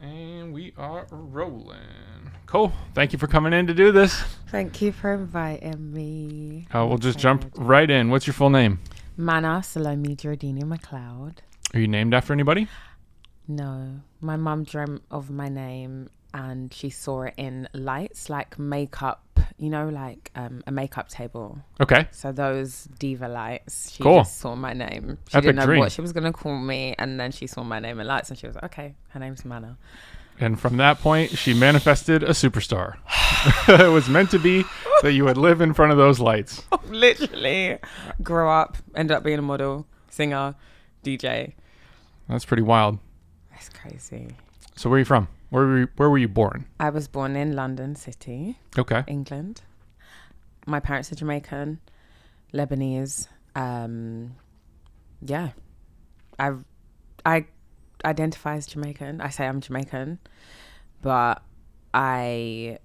And we are rolling. Cool. Thank you for coming in to do this. Thank you for inviting me. We'll just jump right in. What's your full name? Manna Salome Jordina McLeod. Are you named after anybody? No. My mum dreamt of my name and she saw it in lights, like makeup, like a makeup table. Okay. So those diva lights, she Cool. just saw my name. She Epic didn't know dream. what she was going to call me. And then she saw my name in lights and she was like, okay, her name's Manna. And from that point, she manifested a superstar. It was meant to be that you would live in front of those lights. Literally. Grow up, end up being a model, singer, DJ. That's pretty wild. That's crazy. So where are you from? Where were you born? I was born in London City, Okay. England. My parents are Jamaican, Lebanese. Yeah. I identify as Jamaican. I say I'm Jamaican, but I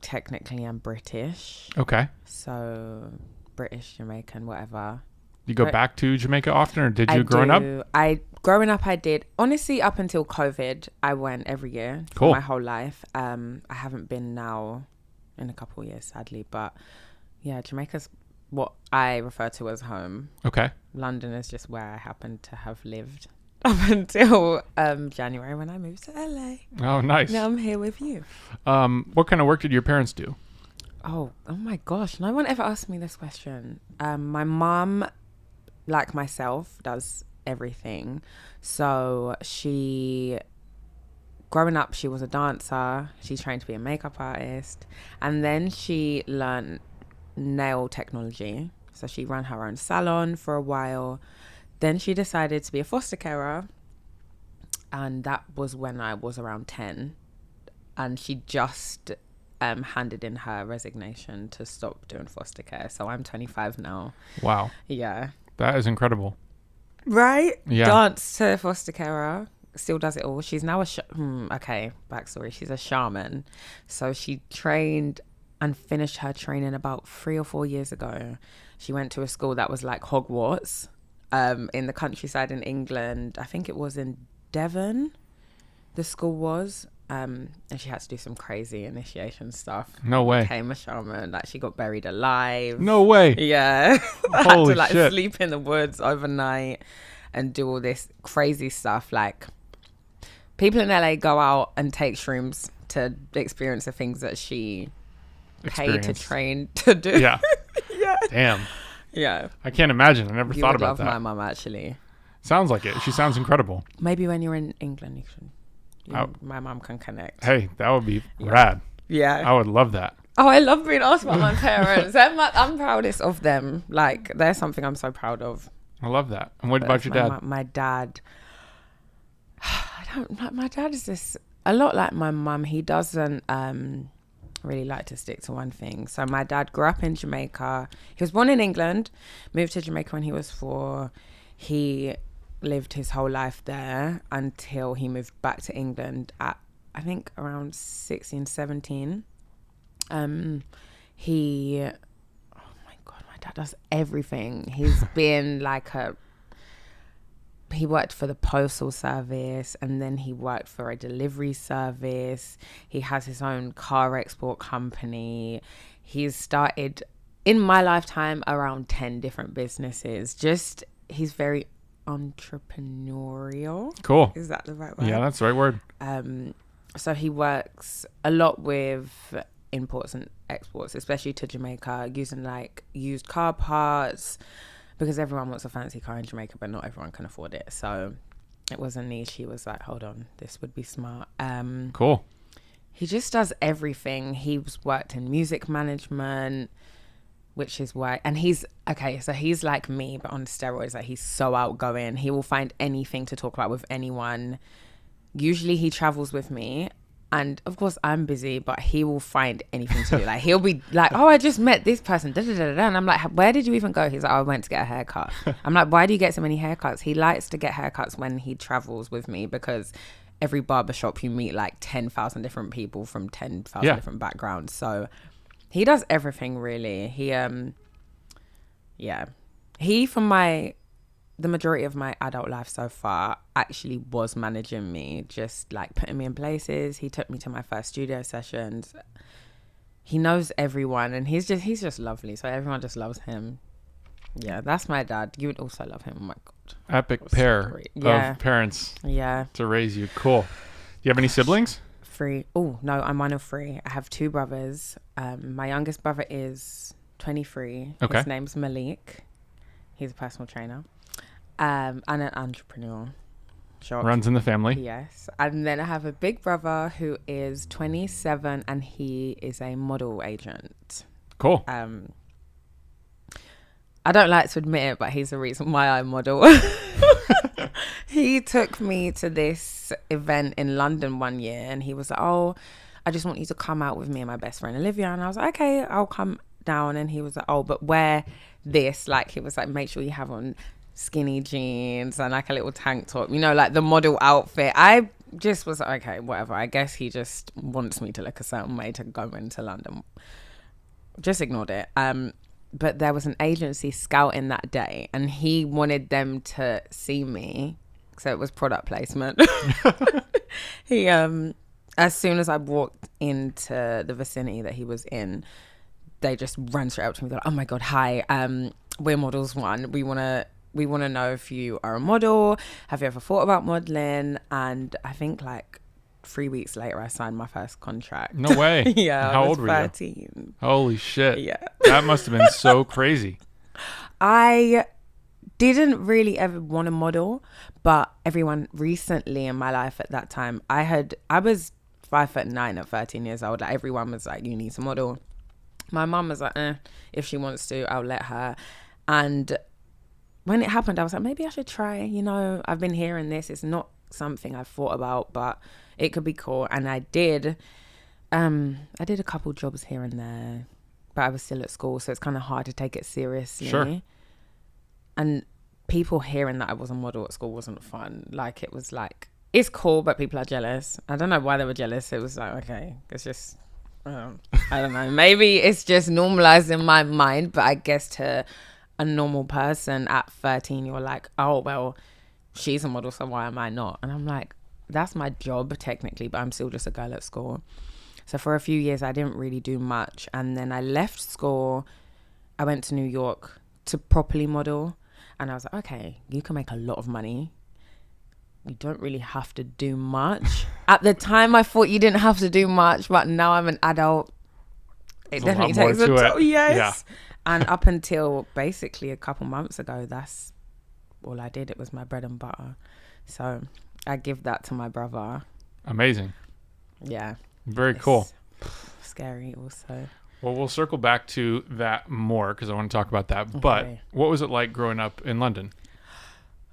technically am British. Okay. So British, Jamaican, whatever. You go back to Jamaica often, or did you growing up? Growing up, I did. Honestly, up until COVID, I went every year. Cool. My whole life. I haven't been now in a couple of years, sadly. But yeah, Jamaica's what I refer to as home. Okay. London is just where I happen to have lived up until January when I moved to LA. Oh, nice. Now I'm here with you. What kind of work did your parents do? Oh my gosh. No one ever asked me this question. My mum, like myself, does everything. So growing up, she was a dancer. She trained to be a makeup artist. And then she learned nail technology. So she ran her own salon for a while. Then she decided to be a foster carer. And that was when I was around 10. And she just handed in her resignation to stop doing foster care. So I'm 25 now. Wow. Yeah. That is incredible. Right? Yeah. Dance to foster carer. Still does it all. She's now backstory. She's a shaman. So she trained and finished her training about 3 or 4 years ago. She went to a school that was like Hogwarts in the countryside in England. I think it was in Devon, the school was. And she had to do some crazy initiation stuff. No way. Became a shaman. Like she got buried alive. No way. Yeah. Holy had to shit. sleep in the woods overnight and do all this crazy stuff. Like people in LA go out and take shrooms to experience the things that she paid to train to do. Yeah. Yeah. Damn. Yeah. I can't imagine. I never You thought would about love that. my mum actually. Sounds like it. She sounds incredible. Maybe when you're in England, my mum can connect. Hey, that would be rad. Yeah. I would love that. Oh, I love being asked by my parents. I'm proudest of them. Like, there's something I'm so proud of. I love that. And what about your dad? My dad. My dad is this a lot like my mum. He doesn't really like to stick to one thing. So my dad grew up in Jamaica. He was born in England, moved to Jamaica when he was 4. He lived his whole life there until he moved back to England at, I think, around 16, 17. Oh my God, my dad does everything. He's been like he worked for the postal service and then he worked for a delivery service. He has his own car export company. He's started, in my lifetime, around 10 different businesses. He's very entrepreneurial. Cool. Is that the right word? Yeah, that's the right word. So he works a lot with imports and exports, especially to Jamaica, using like used car parts because everyone wants a fancy car in Jamaica, but not everyone can afford it. So it was a niche. He was like, hold on, this would be smart. Cool. He just does everything. He's worked in music management, which is why, and he's like me, but on steroids. Like he's so outgoing. He will find anything to talk about with anyone. Usually he travels with me, and of course I'm busy, but he will find anything to do. Like he'll be like, oh, I just met this person, da, da, da, da. And I'm like, where did you even go? He's like, oh, I went to get a haircut. I'm like, why do you get so many haircuts? He likes to get haircuts when he travels with me because every barbershop you meet like 10,000 different people from 10,000 different backgrounds. So he does everything really. He from my the majority of my adult life so far actually was managing me, just like putting me in places. He took me to my first studio sessions. He knows everyone, and he's just lovely. So everyone just loves him. Yeah, that's my dad. You would also love him. Oh my God. Epic pair Yeah. of parents Yeah. to raise you. Cool. Do you have any siblings? 3. Oh, no, I'm one of 3. I have 2 brothers. My youngest brother is 23. Okay. His name's Malik. He's a personal trainer. And an entrepreneur. Shock. Runs in the family. Yes. And then I have a big brother who is 27 and he is a model agent. Cool. I don't like to admit it, but he's the reason why I model. He took me to this event in London one year and he was like, oh, I just want you to come out with me and my best friend Olivia. And I was like, okay, I'll come down. And he was like, oh, but wear this. Like, he was like, make sure you have on skinny jeans and like a little tank top, you know, like the model outfit. I just was like, okay, whatever. I guess he just wants me to look a certain way to go into London. Just ignored it. But there was an agency scouting that day and he wanted them to see me. So it was product placement. He, as soon as I walked into the vicinity that he was in, they just ran straight up to me. They're like, oh my God, hi, we're Models One. We want to know if you are a model. Have you ever thought about modeling? And I think like 3 weeks later, I signed my first contract. No way. Yeah. How I was old were 13. you? Holy shit. Yeah. That must have been so crazy. I didn't really ever want to model, but everyone recently in my life at that time, I was 5'9" at 13 years old. Like everyone was like, you need to model. My mum was like, if she wants to, I'll let her. And when it happened, I was like, maybe I should try. You know, I've been hearing this. It's not something I've thought about, but it could be cool. And I did. I did a couple jobs here and there, but I was still at school, so it's kind of hard to take it seriously. Sure. And people hearing that I was a model at school wasn't fun. Like, it was like, it's cool, but people are jealous. I don't know why they were jealous. It was like, okay, it's just, I don't know. Maybe it's just normalized in my mind, but I guess to a normal person at 13, you're like, oh, well, she's a model, so why am I not? And I'm like, that's my job technically, but I'm still just a girl at school. So for a few years, I didn't really do much. And then I left school. I went to New York to properly model. And I was like, okay, you can make a lot of money. You don't really have to do much. At the time, I thought you didn't have to do much, but now I'm an adult. It definitely takes a toll. Yes. Yeah. And up until basically a couple months ago, that's all I did. It was my bread and butter. So I give that to my brother. Amazing. Yeah. Very cool. Scary also. Well, we'll circle back to that more because I want to talk about that. Okay. But what was it like growing up in London?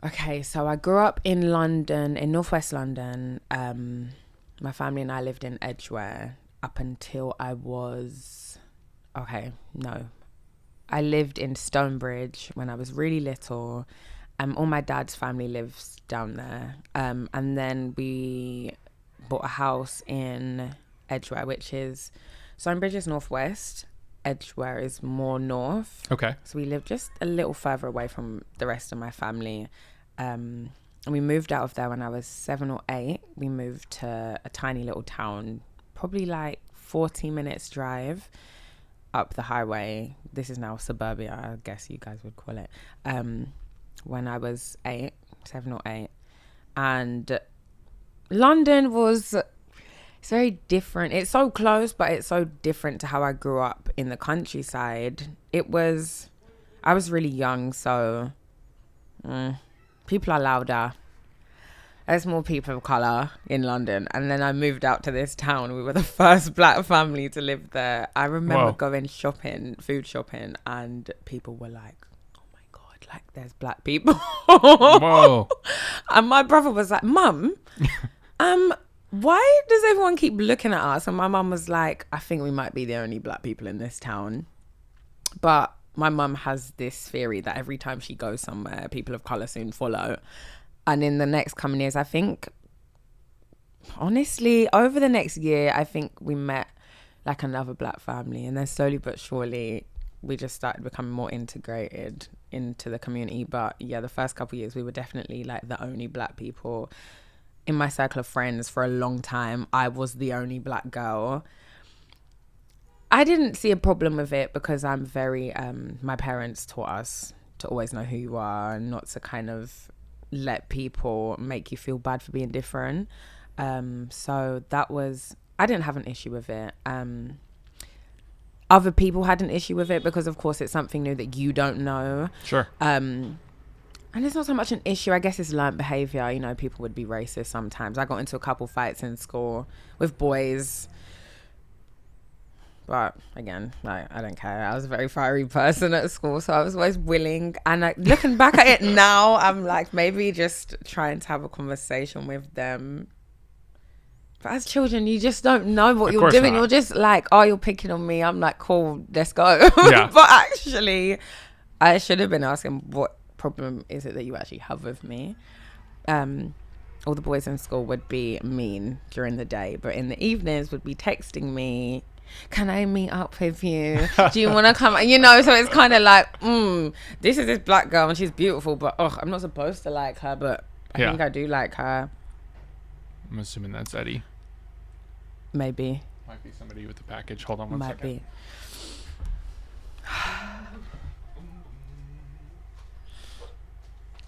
Okay, so I grew up in London, in northwest London. My family and I lived in Edgware up until I was... Okay, no. I lived in Stonebridge when I was really little. All my dad's family lives down there. And then we bought a house in Edgware, which is... Stonebridge is northwest. Edgware is more north. Okay. So we lived just a little further away from the rest of my family. And we moved out of there when I was 7 or 8. We moved to a tiny little town, probably like 40 minutes drive up the highway. This is now suburbia, I guess you guys would call it. When I was 7 or 8. And London was... It's very different. It's so close, but it's so different to how I grew up in the countryside. I was really young, so people are louder. There's more people of colour in London. And then I moved out to this town. We were the first black family to live there. I remember going shopping, food shopping, and people were like, oh my God, like there's black people. Whoa. And my brother was like, Mum, why does everyone keep looking at us? And my mum was like, I think we might be the only black people in this town. But my mum has this theory that every time she goes somewhere, people of colour soon follow. And in the next coming years, I think, honestly, over the next year, I think we met like another black family. And then slowly but surely, we just started becoming more integrated. into the community. But yeah, the first couple of years we were definitely like the only black people in my circle of friends. For a long time I was the only black girl. I didn't see a problem with it because I'm very my parents taught us to always know who you are and not to kind of let people make you feel bad for being different. So that was, I didn't have an issue with it. Other people had an issue with it because of course it's something new that you don't know. Sure. And it's not so much an issue. I guess it's learned behavior. You know, people would be racist sometimes. I got into a couple fights in school with boys. But again, like, I don't care. I was a very fiery person at school, so I was always willing. And looking back at it now, I'm like, maybe just trying to have a conversation with them. But as children, you just don't know what you're doing. Not. You're just like, oh, you're picking on me. I'm like, cool, let's go. Yeah. But actually, I should have been asking, what problem is it that you actually have with me? All the boys in school would be mean during the day, but in the evenings would be texting me, can I meet up with you? Do you want to come? You know, so it's kind of like, this is this black girl and she's beautiful, but I'm not supposed to like her, but I think I do like her. I'm assuming that's Eddie. Maybe. Might be somebody with the package. Hold on one second. Might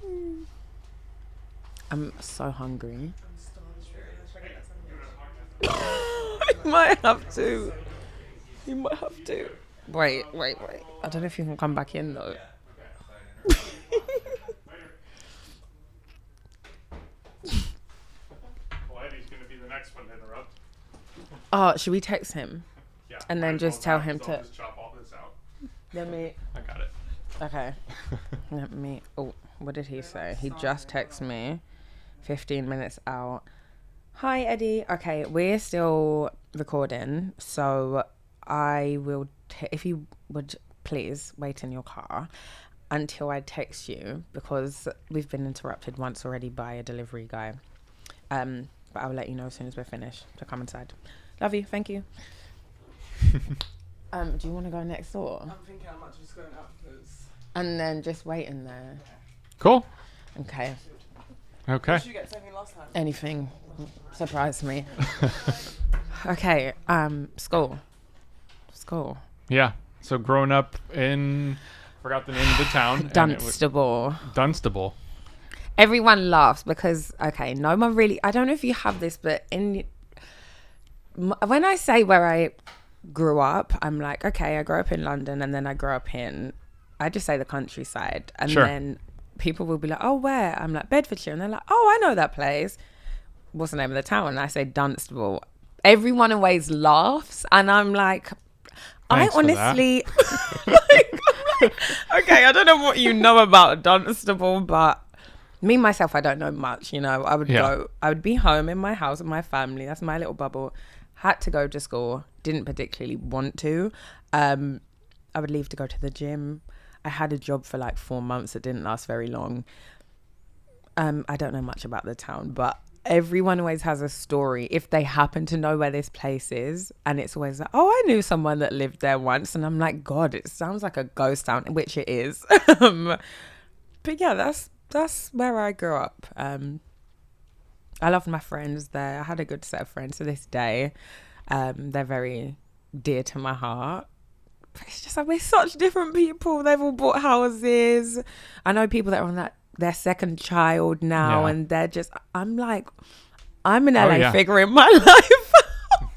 be. I'm so hungry. You might have to. You might have to. Wait. I don't know if you can come back in though. Well, Eddie's going to be the next one to interrupt. Oh, should we text him? Yeah. And then just tell him to. Just chop all this out. Let me. I got it. Okay. Let me. Oh, what did he say? He just texted me. 15 minutes out. Hi, Eddie. Okay, we're still recording, so I will. If you would please wait in your car until I text you, because we've been interrupted once already by a delivery guy. But I'll let you know as soon as we're finished to come inside. Love you. Thank you. Do you want to go next door? I'm thinking I might just go out because. And then just wait in there. Cool. Okay. Okay. What did you get something last time? Anything. Surprise me. Okay. School. Yeah. So growing up in, forgot the name of the town. Dunstable. Dunstable. Everyone laughs because, okay, no one really, I don't know if you have this, but when I say where I grew up, I'm like, okay, I grew up in London and then I grew up in, I just say the countryside. And then people will be like, oh, where? I'm like, Bedfordshire. And they're like, oh, I know that place. What's the name of the town? And I say Dunstable. Everyone always laughs. And I'm like, Thanks I honestly, okay, I don't know what you know about Dunstable, but me, myself, I don't know much, you know. I would be home in my house with my family. That's my little bubble. Had to go to school. Didn't particularly want to. I would leave to go to the gym. I had a job for like 4 months that didn't last very long. I don't know much about the town, but everyone always has a story if they happen to know where this place is. And it's always like, oh, I knew someone that lived there once. And I'm like, God, it sounds like a ghost town, which it is. But yeah, that's where I grew up. I loved my friends there. I had a good set of friends to this day. They're very dear to my heart. It's just like we're such different people. They've all bought houses. I know people that are on their second child now, and they're just. I'm like, I'm an LA figure in my life.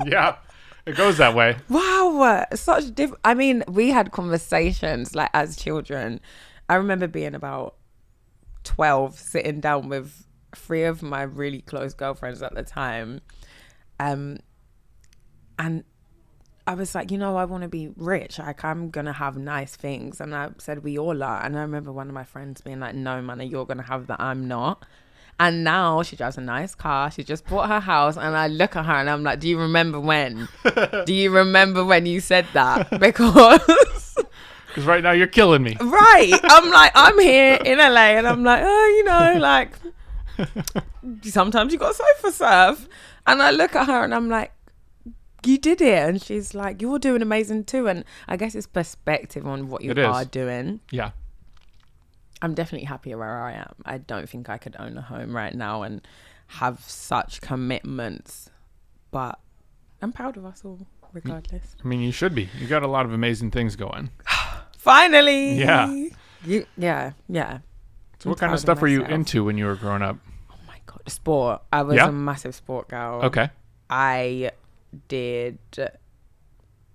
Yeah, it goes that way. Wow, such different. I mean, we had conversations like as children. I remember being about 12, sitting down with 3 of my really close girlfriends at the time, and I was like, you know, I want to be rich. Like, I'm going to have nice things. And I said, we all are. And I remember one of my friends being like, no, Manna, you're going to have that. I'm not. And now she drives a nice car. She just bought her house. And I look at her and I'm like, do you remember when? Do you remember when you said that? Because right now you're killing me. Right. I'm like, I'm here in LA. And I'm like, oh, you know, like, sometimes you got to sofa surf. And I look at her and I'm like, you did it. And she's like, you're doing amazing too. And I guess it's perspective on what you are doing. Yeah. I'm definitely happier where I am. I don't think I could own a home right now and have such commitments, but I'm proud of us all regardless. I mean, you should be. You got a lot of amazing things going. Finally. Yeah. Yeah. So what kind of stuff were you into when you were growing up? Oh my God. Sport. I was a massive sport girl. Okay. I did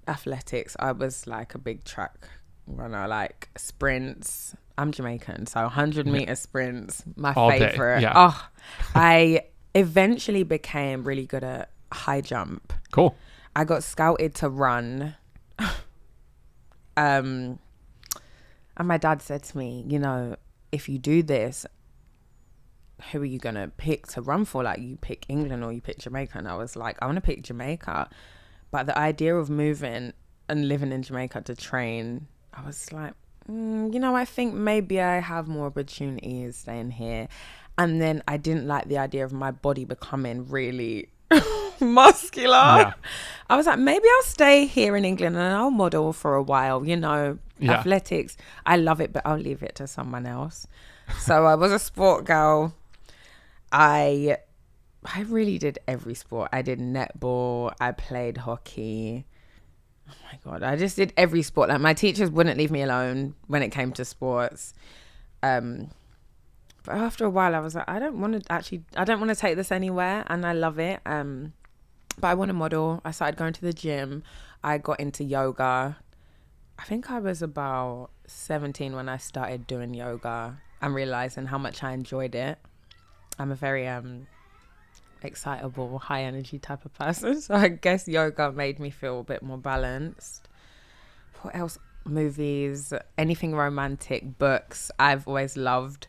athletics. I was like a big track runner, like sprints. I'm Jamaican, so 100-meter sprints, my All day, favorite. yeah. Oh, I eventually became really good at high jump. Cool. I got scouted to run. And my dad said to me, you know, if you do this, who are you going to pick to run for? Like, you pick England or you pick Jamaica. And I was like, I want to pick Jamaica. But the idea of moving and living in Jamaica to train, I was like, you know, I think maybe I have more opportunities staying here. And then I didn't like the idea of my body becoming really muscular. Yeah. I was like, maybe I'll stay here in England and I'll model for a while, you know. Yeah. Athletics, I love it, but I'll leave it to someone else. So I was a sport girl. I really did every sport. I did netball. I played hockey. Oh my God. I just did every sport. Like, my teachers wouldn't leave me alone when it came to sports. But after a while I was like, I don't want to take this anywhere, and I love it. But I want to model. I started going to the gym. I got into yoga. I think I was about 17 when I started doing yoga and realizing how much I enjoyed it. I'm a very excitable, high energy type of person, so I guess yoga made me feel a bit more balanced. What else? Movies, anything romantic, books. I've always loved.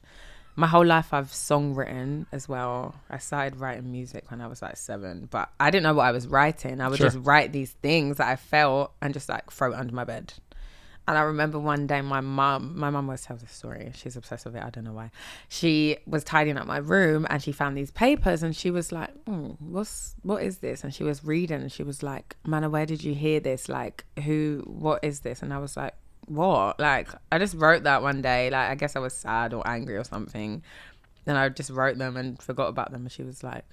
My whole life I've songwritten as well. I started writing music when I was like 7, but I didn't know what I was writing. I would just write these things that I felt and just like throw it under my bed. And I remember one day my mum always tells this story. She's obsessed with it. I don't know why. She was tidying up my room and she found these papers and she was like, what is this? And she was reading and she was like, Manna, where did you hear this? Like, what is this? And I was like, what? Like, I just wrote that one day. Like, I guess I was sad or angry or something. And I just wrote them and forgot about them. And she was like,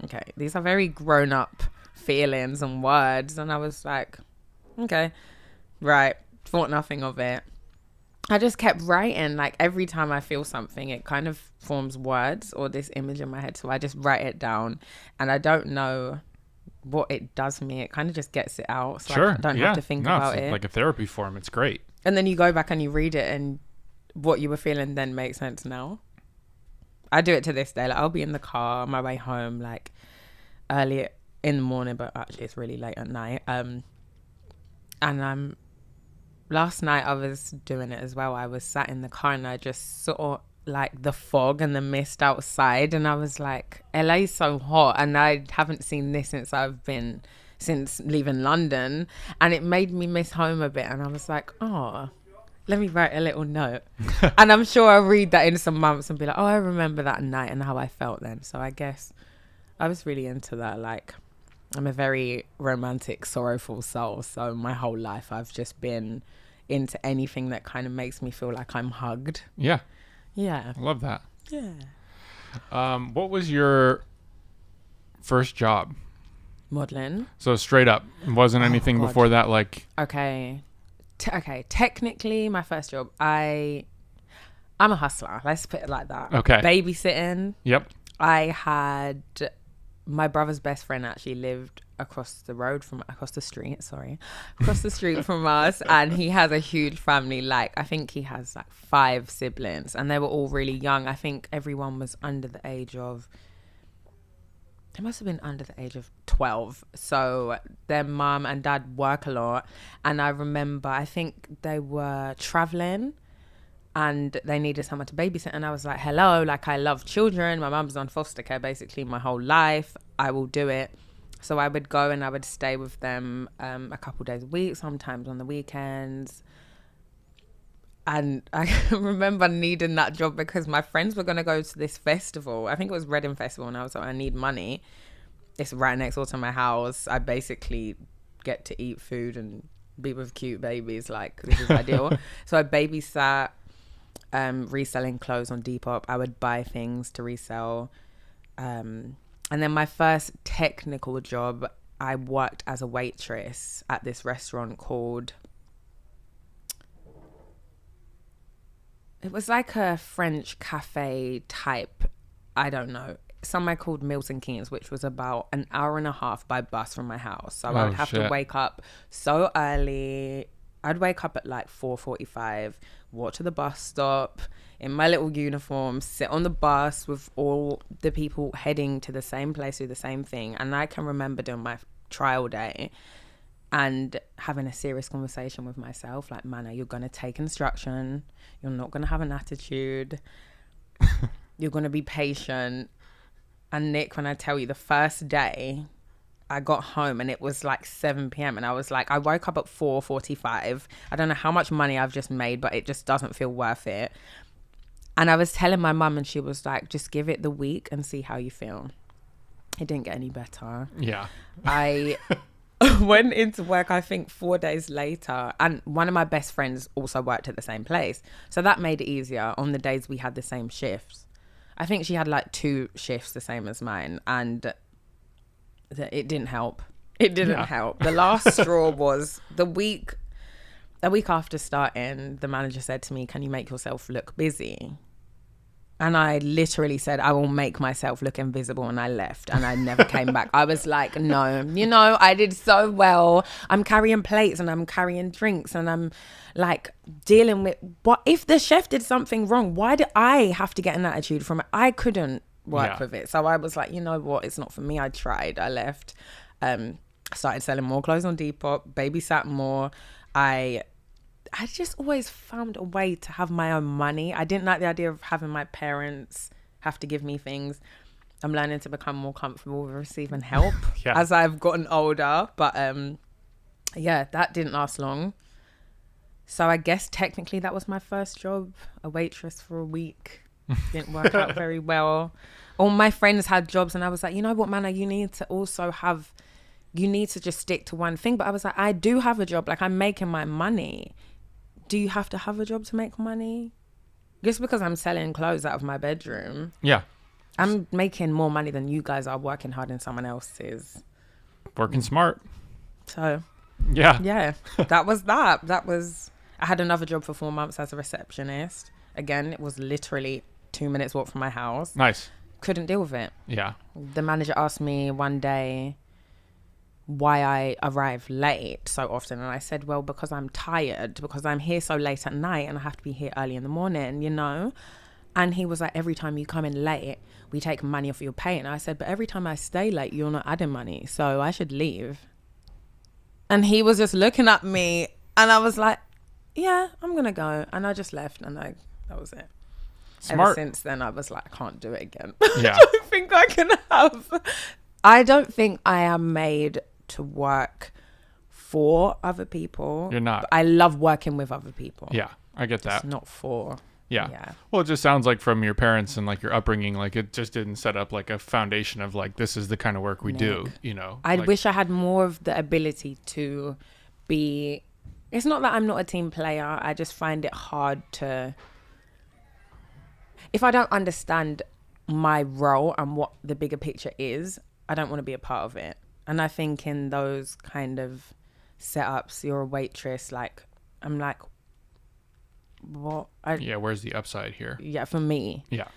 okay, these are very grown up feelings and words. And I was like, okay. Right, thought nothing of it. I just kept writing. Like, every time I feel something, it kind of forms words or this image in my head. So I just write it down, and I don't know what it does me. It kind of just gets it out. So I don't have to think about it. Like a therapy form. It's great. And then you go back and you read it, and what you were feeling then makes sense now. I do it to this day. Like, I'll be in the car on my way home, like early in the morning, but actually it's really late at night. And last night I was doing it as well. I was sat in the car and I just saw like the fog and the mist outside, and I was like, LA is so hot, and I haven't seen this since leaving London, and it made me miss home a bit. And I was like, oh, let me write a little note. And I'm sure I'll read that in some months and be like, oh, I remember that night and how I felt then. So I guess I was really into that. Like, I'm a very romantic, sorrowful soul. So my whole life I've just been into anything that kind of makes me feel like I'm hugged. Yeah. Yeah. I love that. Yeah. What was your first job? Modeling. So straight up, wasn't anything God. before that, like... Okay. Technically, my first job, I'm a hustler. Let's put it like that. Okay. Babysitting. Yep. I had... My brother's best friend actually lived across the street from us, and he has a huge family. Like, I think he has like 5 siblings, and they were all really young. I think everyone was under the age of 12. So their mum and dad work a lot, and I remember, I think they were traveling and they needed someone to babysit, and I was like, hello, like, I love children, my mum's on foster care basically my whole life, I will do it. So I would go and I would stay with them a couple days a week, sometimes on the weekends. And I remember needing that job because my friends were going to go to this festival. I think it was Reading Festival, and I was like, I need money. It's right next door to my house. I basically get to eat food and be with cute babies. Like, this is ideal. So I babysat. reselling clothes on Depop. I would buy things to resell. And then my first technical job, I worked as a waitress at this restaurant called... It was like a French cafe type, I don't know, somewhere called Milton Keynes, which was about an hour and a half by bus from my house. So I would have to wake up so early. I'd wake up at like 4:45, walk to the bus stop in my little uniform, sit on the bus with all the people heading to the same place, do the same thing. And I can remember doing my trial day and having a serious conversation with myself, like, Manna, you're going to take instruction. You're not going to have an attitude. You're going to be patient. And Nick, when I tell you, the first day I got home and it was like 7 p.m. and I was like, I woke up at 4:45. I don't know how much money I've just made, but it just doesn't feel worth it. And I was telling my mum and she was like, just give it the week and see how you feel. It didn't get any better. Yeah. I went into work, I think 4 days later, and one of my best friends also worked at the same place. So that made it easier on the days we had the same shifts. I think she had like 2 shifts the same as mine, and it didn't help. It didn't help. The last straw was a week after starting, the manager said to me, can you make yourself look busy? And I literally said, I will make myself look invisible. And I left and I never came back. I was like, no, I did so well. I'm carrying plates and I'm carrying drinks and I'm like dealing with what if the chef did something wrong? Why did I have to get an attitude from it? I couldn't work with it. So I was like, you know what? It's not for me. I tried. I left. Started selling more clothes on Depop, babysat more. I just always found a way to have my own money. I didn't like the idea of having my parents have to give me things. I'm learning to become more comfortable with receiving help as I've gotten older. But that didn't last long. So I guess technically that was my first job, a waitress for a week. Didn't work out very well. All my friends had jobs and I was like, you know what, Manna, you need to just stick to one thing. But I was like, I do have a job. Like, I'm making my money. Do you have to have a job to make money? Just because I'm selling clothes out of my bedroom. Yeah. I'm making more money than you guys are working hard in someone else's. Working smart. So. Yeah. That was that. I had another job for 4 months as a receptionist. Again, it was literally 2 minutes walk from my house. Nice. Couldn't deal with it. Yeah. The manager asked me one day why I arrive late so often. And I said, well, because I'm tired, because I'm here so late at night and I have to be here early in the morning, And he was like, every time you come in late, we take money off your pay. And I said, but every time I stay late, you're not adding money. So I should leave. And he was just looking at me and I was like, yeah, I'm going to go. And I just left and that was it. Smart. Ever since then, I was like, I can't do it again. Yeah. I don't think I can have. I don't think I am made to work for other people. You're not. But I love working with other people. Yeah, I get that. It's not for. Yeah. Well, it just sounds like from your parents and like your upbringing, like it just didn't set up like a foundation of like, this is the kind of work we do, I like, wish I had more of the ability to be. It's not that I'm not a team player. I just find it hard to. If I don't understand my role and what the bigger picture is, I don't want to be a part of it. And I think in those kind of setups, you're a waitress, like, I'm like, what? where's the upside here? Yeah, for me. Yeah.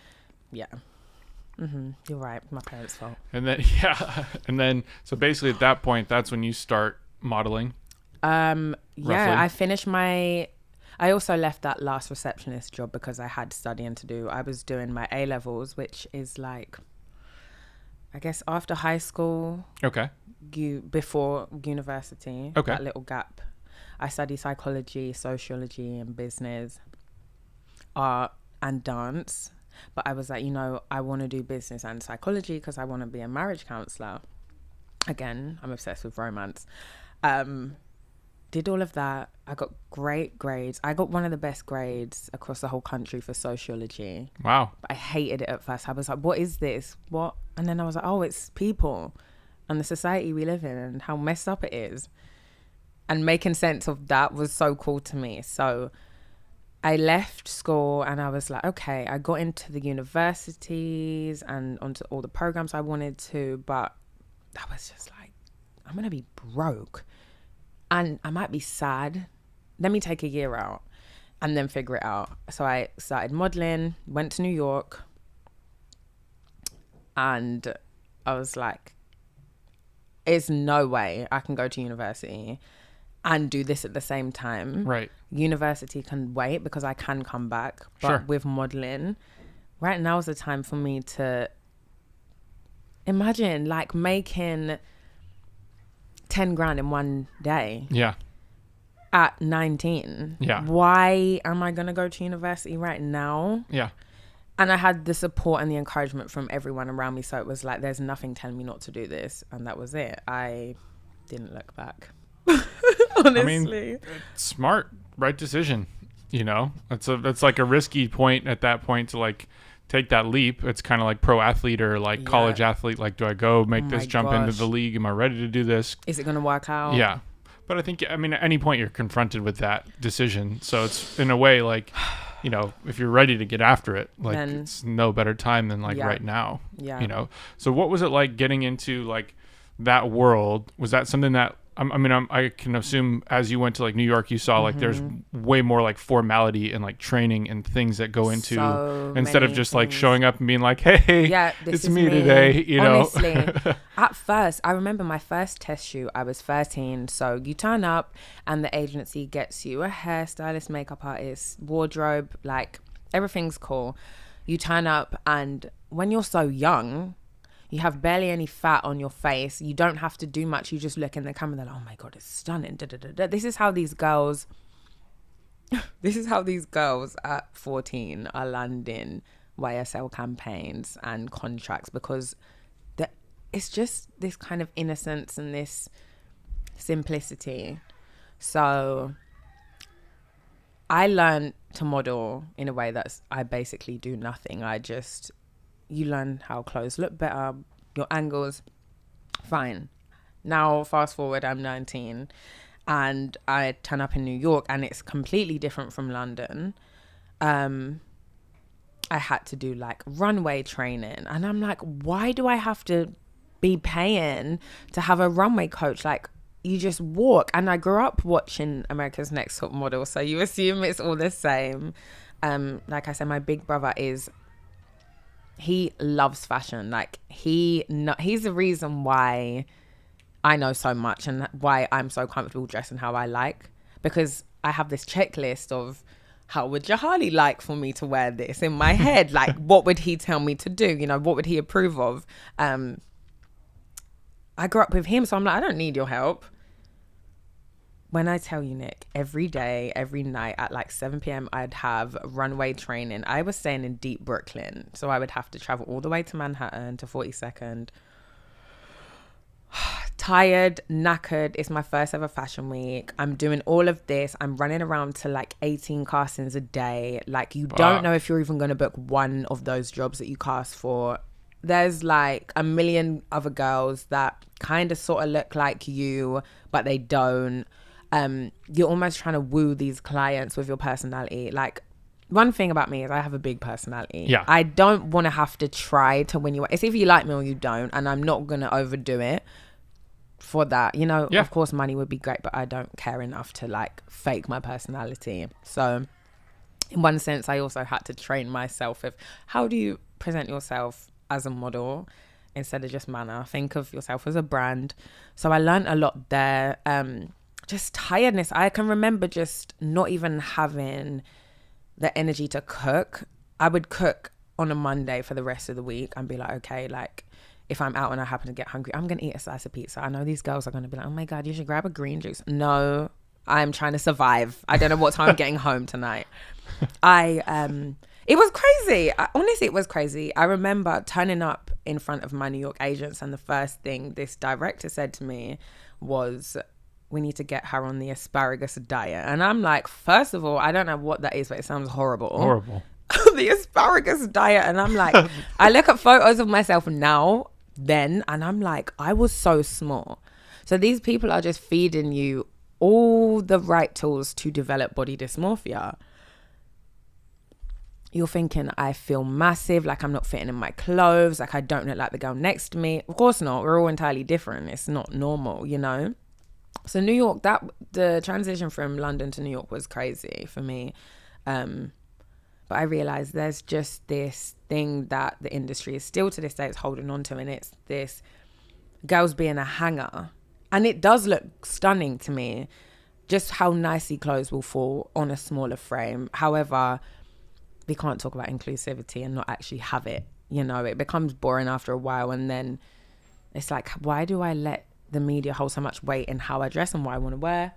You're right. My parents' fault. And then, so basically at that point, that's when you start modeling. Roughly. I finished I also left that last receptionist job because I had studying to do. I was doing my A-levels, which is like, I guess after high school. Okay. Before university. Okay. That little gap. I studied psychology, sociology, and business, art, and dance. But I was like, I want to do business and psychology because I want to be a marriage counselor. Again, I'm obsessed with romance. Did all of that. I got great grades. I got one of the best grades across the whole country for sociology. Wow. But I hated it at first. I was like, what is this? What? And then I was like, oh, it's people and the society we live in and how messed up it is. And making sense of that was so cool to me. So I left school and I was like, okay, I got into the universities and onto all the programs I wanted to, but I was just like, I'm going to be broke and I might be sad. Let me take a year out and then figure it out. So I started modeling, went to New York, and I was like, there's no way I can go to university and do this at the same time. Right. University can wait because I can come back. But Sure. with modeling, right now is the time for me to imagine like making 10 grand in one day Yeah. at 19. Yeah. Why am I going to go to university right now? Yeah. And I had the support and the encouragement from everyone around me. So it was like, there's nothing telling me not to do this. And that was it. I didn't look back. Honestly. Smart, right decision. You know, that's like a risky point at that point to like take that leap. It's kind of like pro athlete or like college athlete. Like, do I go make this jump into the league? Am I ready to do this? Is it going to work out? Yeah. But I think, I mean, at any point you're confronted with that decision. So it's in a way like, you know, if you're ready to get after it, like Then, it's no better time than like right now, Yeah. you know? So what was it like getting into like that world? Was that something that, I can assume as you went to like New York, you saw like there's way more like formality and like training and things that go into So instead of many just like things. showing up and being like, hey, Yeah, it's this is me today, you know? Honestly, at first, I remember my first test shoot, I was 13. So you turn up and the agency gets you a hairstylist, makeup artist, wardrobe, like everything's cool. You turn up and when you're so young, you have barely any fat on your face. You don't have to do much. You just look in the camera. They're like, oh my God, it's stunning. Da, da, da, da. This is how these girls at 14 are landing YSL campaigns and contracts because it's just this kind of innocence and this simplicity. So I learned to model in a way that I basically do nothing. You learn how clothes look better, your angles, fine. Now, fast forward, I'm 19 and I turn up in New York and it's completely different from London. I had to do like runway training and I'm like, why do I have to be paying to have a runway coach? Like, you just walk. And I grew up watching America's Next Top Model, so you assume it's all the same. Like I said, my big brother he loves fashion. Like he's the reason why I know so much and why I'm so comfortable dressing how I like, because I have this checklist of how would Jahali like for me to wear this in my head? Like, what would he tell me to do? You know, what would he approve of? I grew up with him, so I'm like, I don't need your help. When I tell you, Nick, every day, every night at like 7 p.m, I'd have runway training. I was staying in deep Brooklyn, so I would have to travel all the way to Manhattan to 42nd. Tired, knackered. It's my first ever fashion week. I'm doing all of this. I'm running around to like 18 castings a day. Like, you don't know if you're even going to book one of those jobs that you cast for. There's like a million other girls that kind of sort of look like you, but they don't. You're almost trying to woo these clients with your personality. Like, one thing about me is I have a big personality. Yeah. I don't want to have to try to win you. It's either you like me or you don't, and I'm not going to overdo it for that. You know, of course money would be great, but I don't care enough to like fake my personality. So in one sense, I also had to train myself with how do you present yourself as a model instead of just Manna. Think of yourself as a brand. So I learned a lot there. Just tiredness. I can remember just not even having the energy to cook. I would cook on a Monday for the rest of the week and be like, okay, like if I'm out and I happen to get hungry, I'm going to eat a slice of pizza. I know these girls are going to be like, oh my God, you should grab a green juice. No, I'm trying to survive. I don't know what time I'm getting home tonight. It was crazy. Honestly, it was crazy. I remember turning up in front of my New York agents and the first thing this director said to me was, we need to get her on the asparagus diet. And I'm like, first of all, I don't know what that is, but it sounds horrible. Horrible. The asparagus diet. And I'm like, I look at photos of myself then, and I'm like, I was so small. So these people are just feeding you all the right tools to develop body dysmorphia. you're thinking, I feel massive, like I'm not fitting in my clothes, like I don't look like the girl next to me. Of course not. We're all entirely different. It's not normal, you know? So New York, the transition from London to New York was crazy for me. But I realized there's just this thing that the industry is still to this day is holding on to, and it's this girls being a hanger. And it does look stunning to me, just how nicely clothes will fall on a smaller frame. However, we can't talk about inclusivity and not actually have it. You know, it becomes boring after a while, and then it's like, why do I let the media hold so much weight in how I dress and what I want to wear?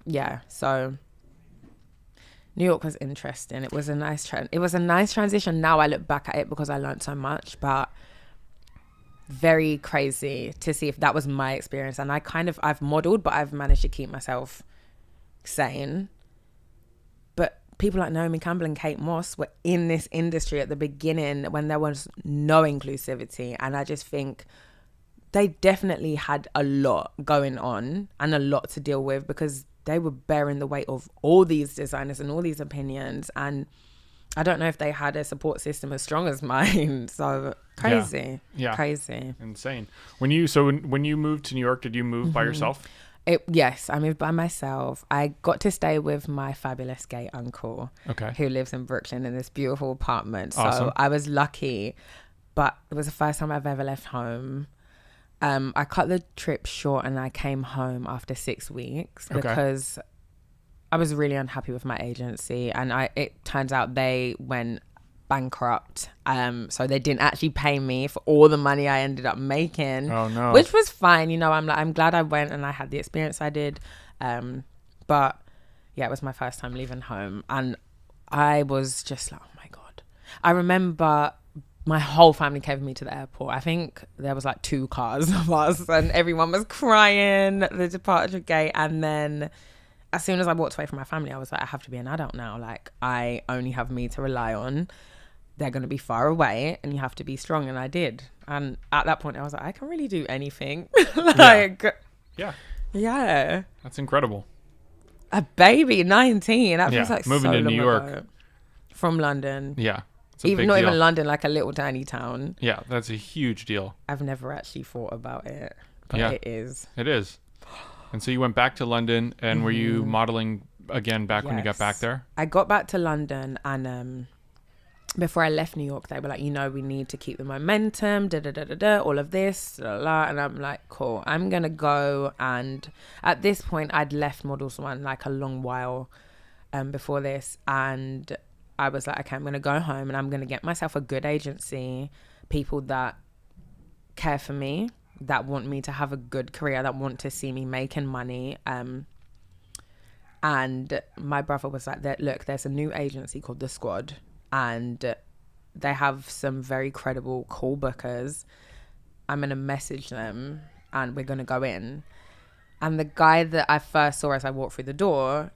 Yeah, so New York was interesting. It was a nice transition. Now I look back at it because I learned so much, but very crazy to see if that was my experience. And I've modeled, but I've managed to keep myself sane. But people like Naomi Campbell and Kate Moss were in this industry at the beginning when there was no inclusivity. And I just think they definitely had a lot going on and a lot to deal with, because they were bearing the weight of all these designers and all these opinions. And I don't know if they had a support system as strong as mine. So crazy. Yeah. Crazy. Insane. When you moved to New York, did you move by yourself? Yes, I moved by myself. I got to stay with my fabulous gay uncle, who lives in Brooklyn in this beautiful apartment. Awesome. So I was lucky, but it was the first time I've ever left home. I cut the trip short and I came home after 6 weeks because I was really unhappy with my agency, and it turns out they went bankrupt. So they didn't actually pay me for all the money I ended up making. Oh no. Which was fine, you know. I'm glad I went and I had the experience I did. But yeah, it was my first time leaving home, and I was just like, oh my God. I remember my whole family came with me to the airport. I think there was like 2 cars of us, and everyone was crying at the departure gate. And then as soon as I walked away from my family, I was like, I have to be an adult now. Like, I only have me to rely on. They're going to be far away and you have to be strong. And I did. And at that point I was like, I can really do anything. Yeah. That's incredible. A baby, 19. That feels like moving so to long New York ago. From London. Yeah. Even London, like a little tiny town. Yeah, that's a huge deal. I've never actually thought about it, but it is. It is. And so you went back to London, and were you modeling again back when you got back there? I got back to London, and before I left New York, they were like, we need to keep the momentum, all of this, and I'm like, cool, I'm gonna go. And at this point, I'd left Models One like a long while before this, and I was like, okay, I'm going to go home and I'm going to get myself a good agency, people that care for me, that want me to have a good career, that want to see me making money. And my brother was like, look, there's a new agency called The Squad, and they have some very credible call bookers. I'm going to message them and we're going to go in. And the guy that I first saw as I walked through the door,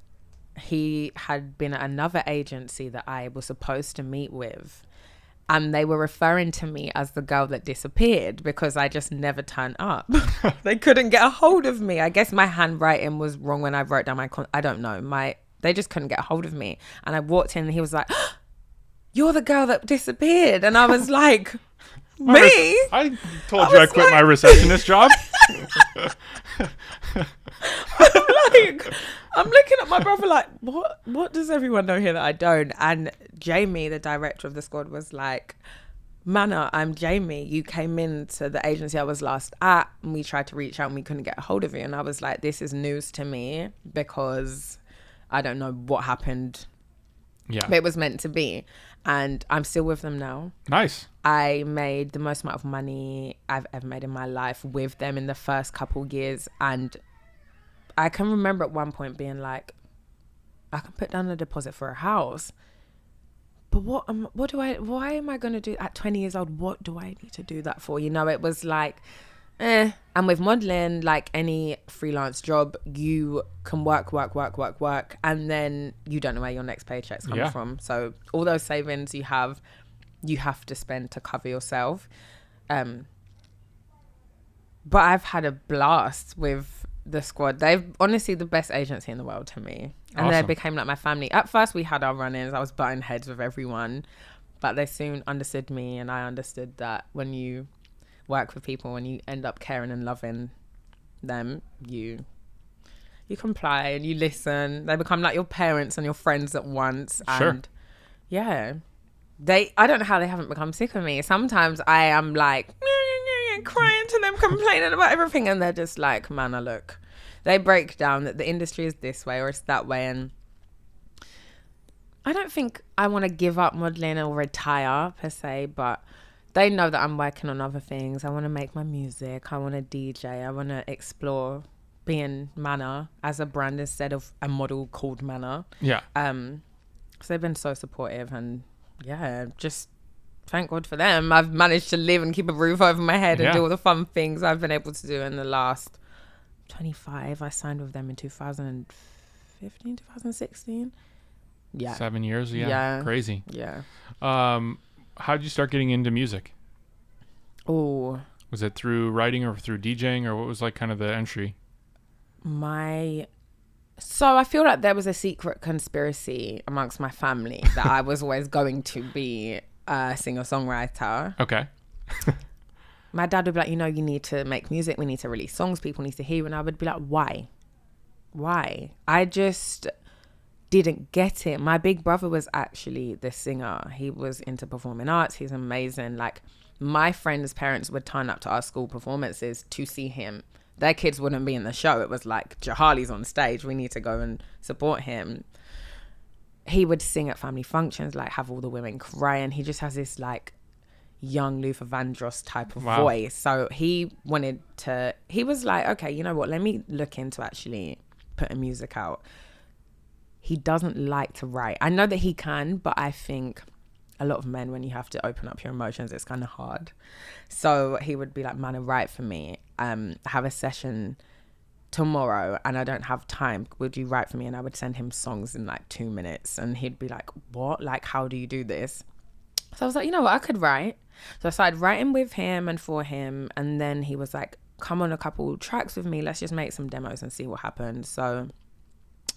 he had been at another agency that I was supposed to meet with, and they were referring to me as the girl that disappeared because I just never turned up. They couldn't get a hold of me. I guess my handwriting was wrong when I wrote down I don't know. They just couldn't get a hold of me. And I walked in and he was like, you're the girl that disappeared. And I was like, me? I told you I quit my receptionist job. I'm looking at my brother like, what does everyone know here that I don't? And Jamie, the director of The Squad, was like, Manna, I'm Jamie. You came into the agency I was last at, and we tried to reach out and we couldn't get a hold of you. And I was like, this is news to me because I don't know what happened. Yeah. But it was meant to be. And I'm still with them now. Nice. I made the most amount of money I've ever made in my life with them in the first couple years. And I can remember at one point being like, I can put down a deposit for a house. But why am I going to do at 20 years old? What do I need to do that for? You know, it was like, And with modeling, like any freelance job, you can work, and then you don't know where your next paycheck's coming from. So all those savings you have to spend to cover yourself. But I've had a blast with the squad. They've honestly the best agency in the world to me. And they Awesome. became like my family. At first we had our run-ins. I was butting heads with everyone. But they soon understood me, and I understood that when you work with people and you end up caring and loving them, you comply and you listen. They become like your parents and your friends at once. Sure. And yeah. I don't know how they haven't become sick of me. Sometimes I am like crying to them, complaining about everything, and they're just like, Manna, look. They break down that the industry is this way or it's that way, and I don't think I want to give up modeling or retire per se, but they know that I'm working on other things. I want to make my music. I want to DJ. I want to explore being Manna as a brand instead of a model called Manna. Yeah. So they've been so supportive, and yeah, just thank God for them. I've managed to live and keep a roof over my head and do all the fun things I've been able to do in the last 25. I signed with them in 2015, 2016. Yeah. 7 years. Yeah. Crazy. Yeah. How'd you start getting into music? Oh, Was it through writing or through DJing, or what was like kind of the entry? So I feel like there was a secret conspiracy amongst my family that I was always going to be a singer-songwriter. Okay. My dad would be like, you need to make music. We need to release songs. People need to hear you. And I would be like, why? Why? I just didn't get it. My big brother was actually the singer. He was into performing arts. He's amazing. Like, my friends' parents would turn up to our school performances to see him. Their kids wouldn't be in the show. It was like, Jahali's on stage. We need to go and support him. He would sing at family functions, like have all the women crying. He just has this like young Luther Vandross type of voice. So he was like, okay, you know what? Let me look into actually putting music out. He doesn't like to write. I know that he can, but I think a lot of men, when you have to open up your emotions, it's kind of hard. So he would be like, Manna, write for me. Have a session tomorrow and I don't have time. Would you write for me? And I would send him songs in like 2 minutes. And he'd be like, what? Like, how do you do this? So I was like, you know what? I could write. So I started writing with him and for him. And then he was like, come on a couple tracks with me. Let's just make some demos and see what happens. So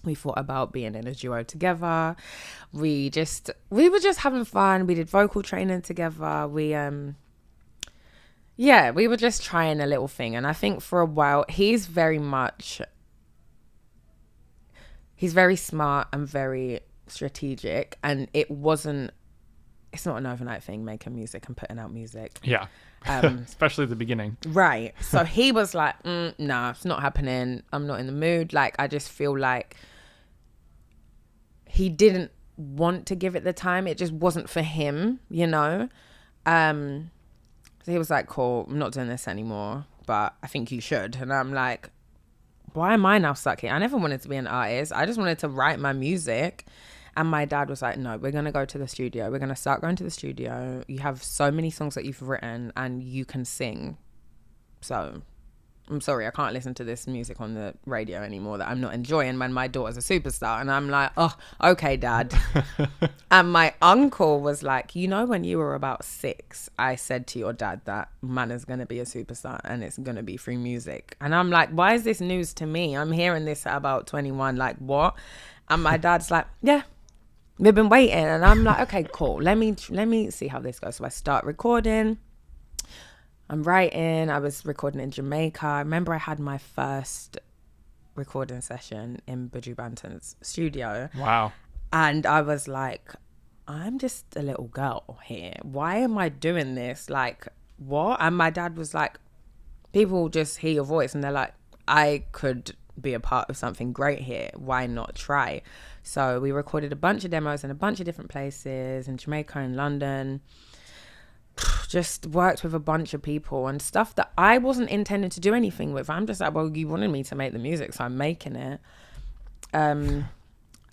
we thought about being in a duo together. We were just having fun. We did vocal training together. We were just trying a little thing. And I think for a while, he's very smart and very strategic. And it's not an overnight thing, making music and putting out music. Yeah. Especially at the beginning. Right. So he was like, nah, it's not happening. I'm not in the mood. Like, I just feel like he didn't want to give it the time. It just wasn't for him, So he was like, cool, I'm not doing this anymore, but I think you should. And I'm like, why am I now stuck here? I never wanted to be an artist. I just wanted to write my music. And my dad was like, no, we're going to go to the studio. We're going to start going to the studio. You have so many songs that you've written and you can sing. So I'm sorry, I can't listen to this music on the radio anymore that I'm not enjoying when my daughter's a superstar. And I'm like, oh, okay, Dad. And my uncle was like, when you were about 6, I said to your dad that Manna's going to be a superstar and it's going to be through music. And I'm like, why is this news to me? I'm hearing this at about 21. Like, what? And my dad's like, yeah, we've been waiting. And I'm like, okay, cool. Let me see how this goes. So I start recording. I'm writing. I was recording in Jamaica. I remember I had my first recording session in Buju Banton's studio. Wow. And I was like, I'm just a little girl here. Why am I doing this? Like, what? And my dad was like, people just hear your voice and they're like, I could be a part of something great here. Why not try? So we recorded a bunch of demos in a bunch of different places in Jamaica and London. Just worked with a bunch of people and stuff that I wasn't intending to do anything with. I'm just like, well, you wanted me to make the music, so I'm making it. And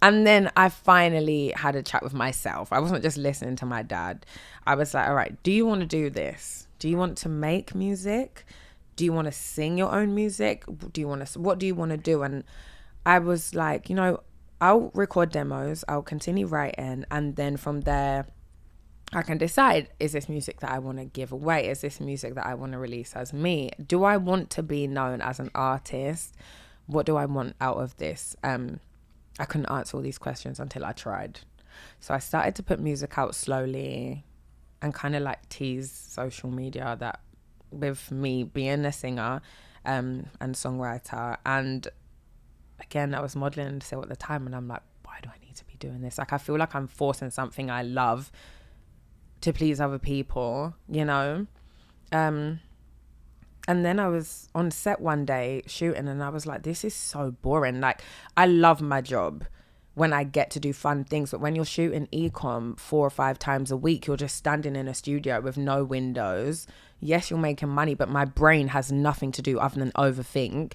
then I finally had a chat with myself. I wasn't just listening to my dad. I was like, all right, do you want to do this? Do you want to make music? Do you want to sing your own music? What do you want to do? And I was like, I'll record demos. I'll continue writing. And then from there, I can decide, is this music that I want to give away? Is this music that I want to release as me? Do I want to be known as an artist what do I want out of this? I couldn't answer all these questions until I tried. So I started to put music out slowly and kind of like tease social media that with me being a singer and songwriter, and again, I was modeling still at the time, and I'm like, why do I need to be doing this? Like, I feel like I'm forcing something I love to please other people, you know? And then I was on set one day shooting, and I was like, this is so boring. Like, I love my job when I get to do fun things, but when you're shooting e-com 4 or 5 times a week, you're just standing in a studio with no windows. Yes, you're making money, but my brain has nothing to do other than overthink.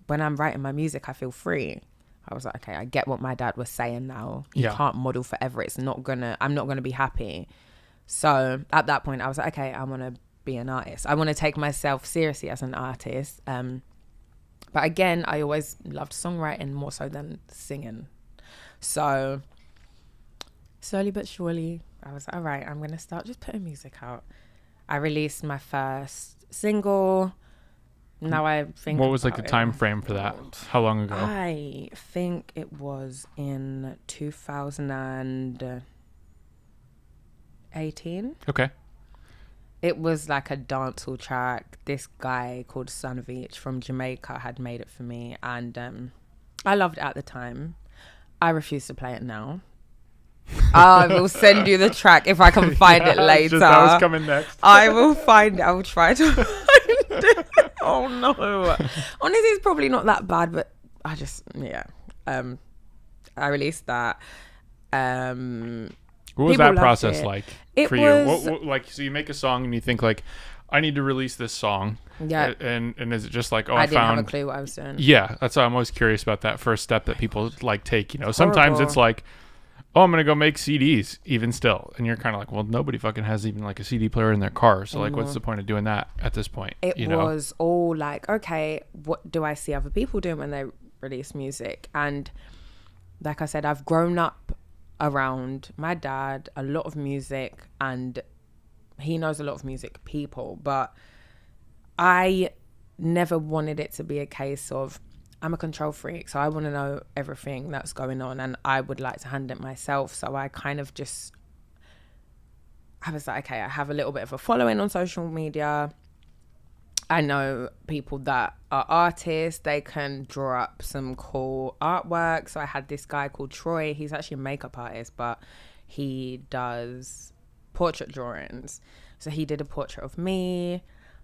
When I'm writing my music, I feel free. I was like, okay, I get what my dad was saying now. You can't model forever. I'm not gonna be happy. So at that point, I was like, okay, I want to be an artist. I want to take myself seriously as an artist. But again, I always loved songwriting more so than singing. So slowly but surely, I was like, all right, I'm going to start just putting music out. I released my first single. Now I think. What was like the time frame for that? How long ago? I think it was in 2018. Okay. It was like a dancehall track. This guy called Sonovich from Jamaica had made it for me, and I loved it at the time. I refuse to play it now. I will send you the track if I can find it later. That was coming next. I will find it. I will try to find it. Oh no. Honestly, it's probably not that bad, but I just, I released that. What was that process like for you? Like, so you make a song and you think like, I need to release this song. Yeah. And is it just like, I didn't have a clue what I was doing. Yeah. That's why I'm always curious about that first step that people like take, you know. Sometimes it's like, oh, I'm going to go make CDs even still. And you're kind of like, well, nobody fucking has even like a CD player in their car. So like, what's the point of doing that at this point? It was all like, okay, what do I see other people doing when they release music? And like I said, I've grown up around my dad, a lot of music, and he knows a lot of music people, but I never wanted it to be a case of, I'm a control freak, so I want to know everything that's going on, and I would like to handle it myself. So I kind of just, I was like, okay, I have a little bit of a following on social media. I know people that are artists. They can draw up some cool artwork. So I had this guy called Troy. He's actually a makeup artist, but he does portrait drawings. So he did a portrait of me.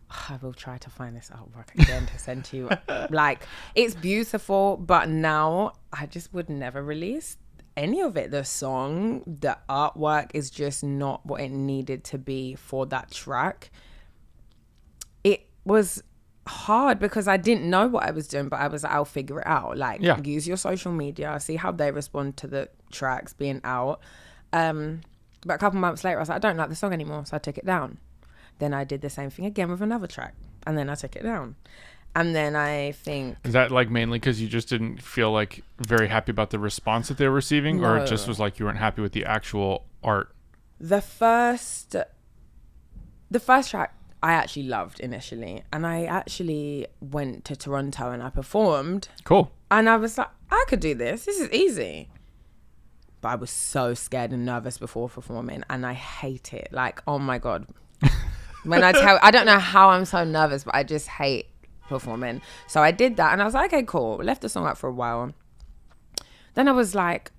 I will try to find this artwork again to send to you. Like, it's beautiful, but now I just would never release any of it. The song, the artwork is just not what it needed to be for that track. It was hard because I didn't know what I was doing, but I was like, I'll figure it out. Like, use your social media, see how they respond to the tracks being out. But a couple months later, I was like, I don't like the song anymore, so I took it down. Then I did the same thing again with another track, and then I took it down. And then I think... Is that like mainly because you just didn't feel like very happy about the response that they were receiving? No. Or it just was like you weren't happy with the actual art? The first track I actually loved initially. And I actually went to Toronto and I performed. Cool. And I was like, I could do this. This is easy. But I was so scared and nervous before performing, and I hate it. Like, oh my God. I don't know how I'm so nervous, but I just hate performing. So I did that and I was like, okay, cool. Left the song up for a while. Then I was like,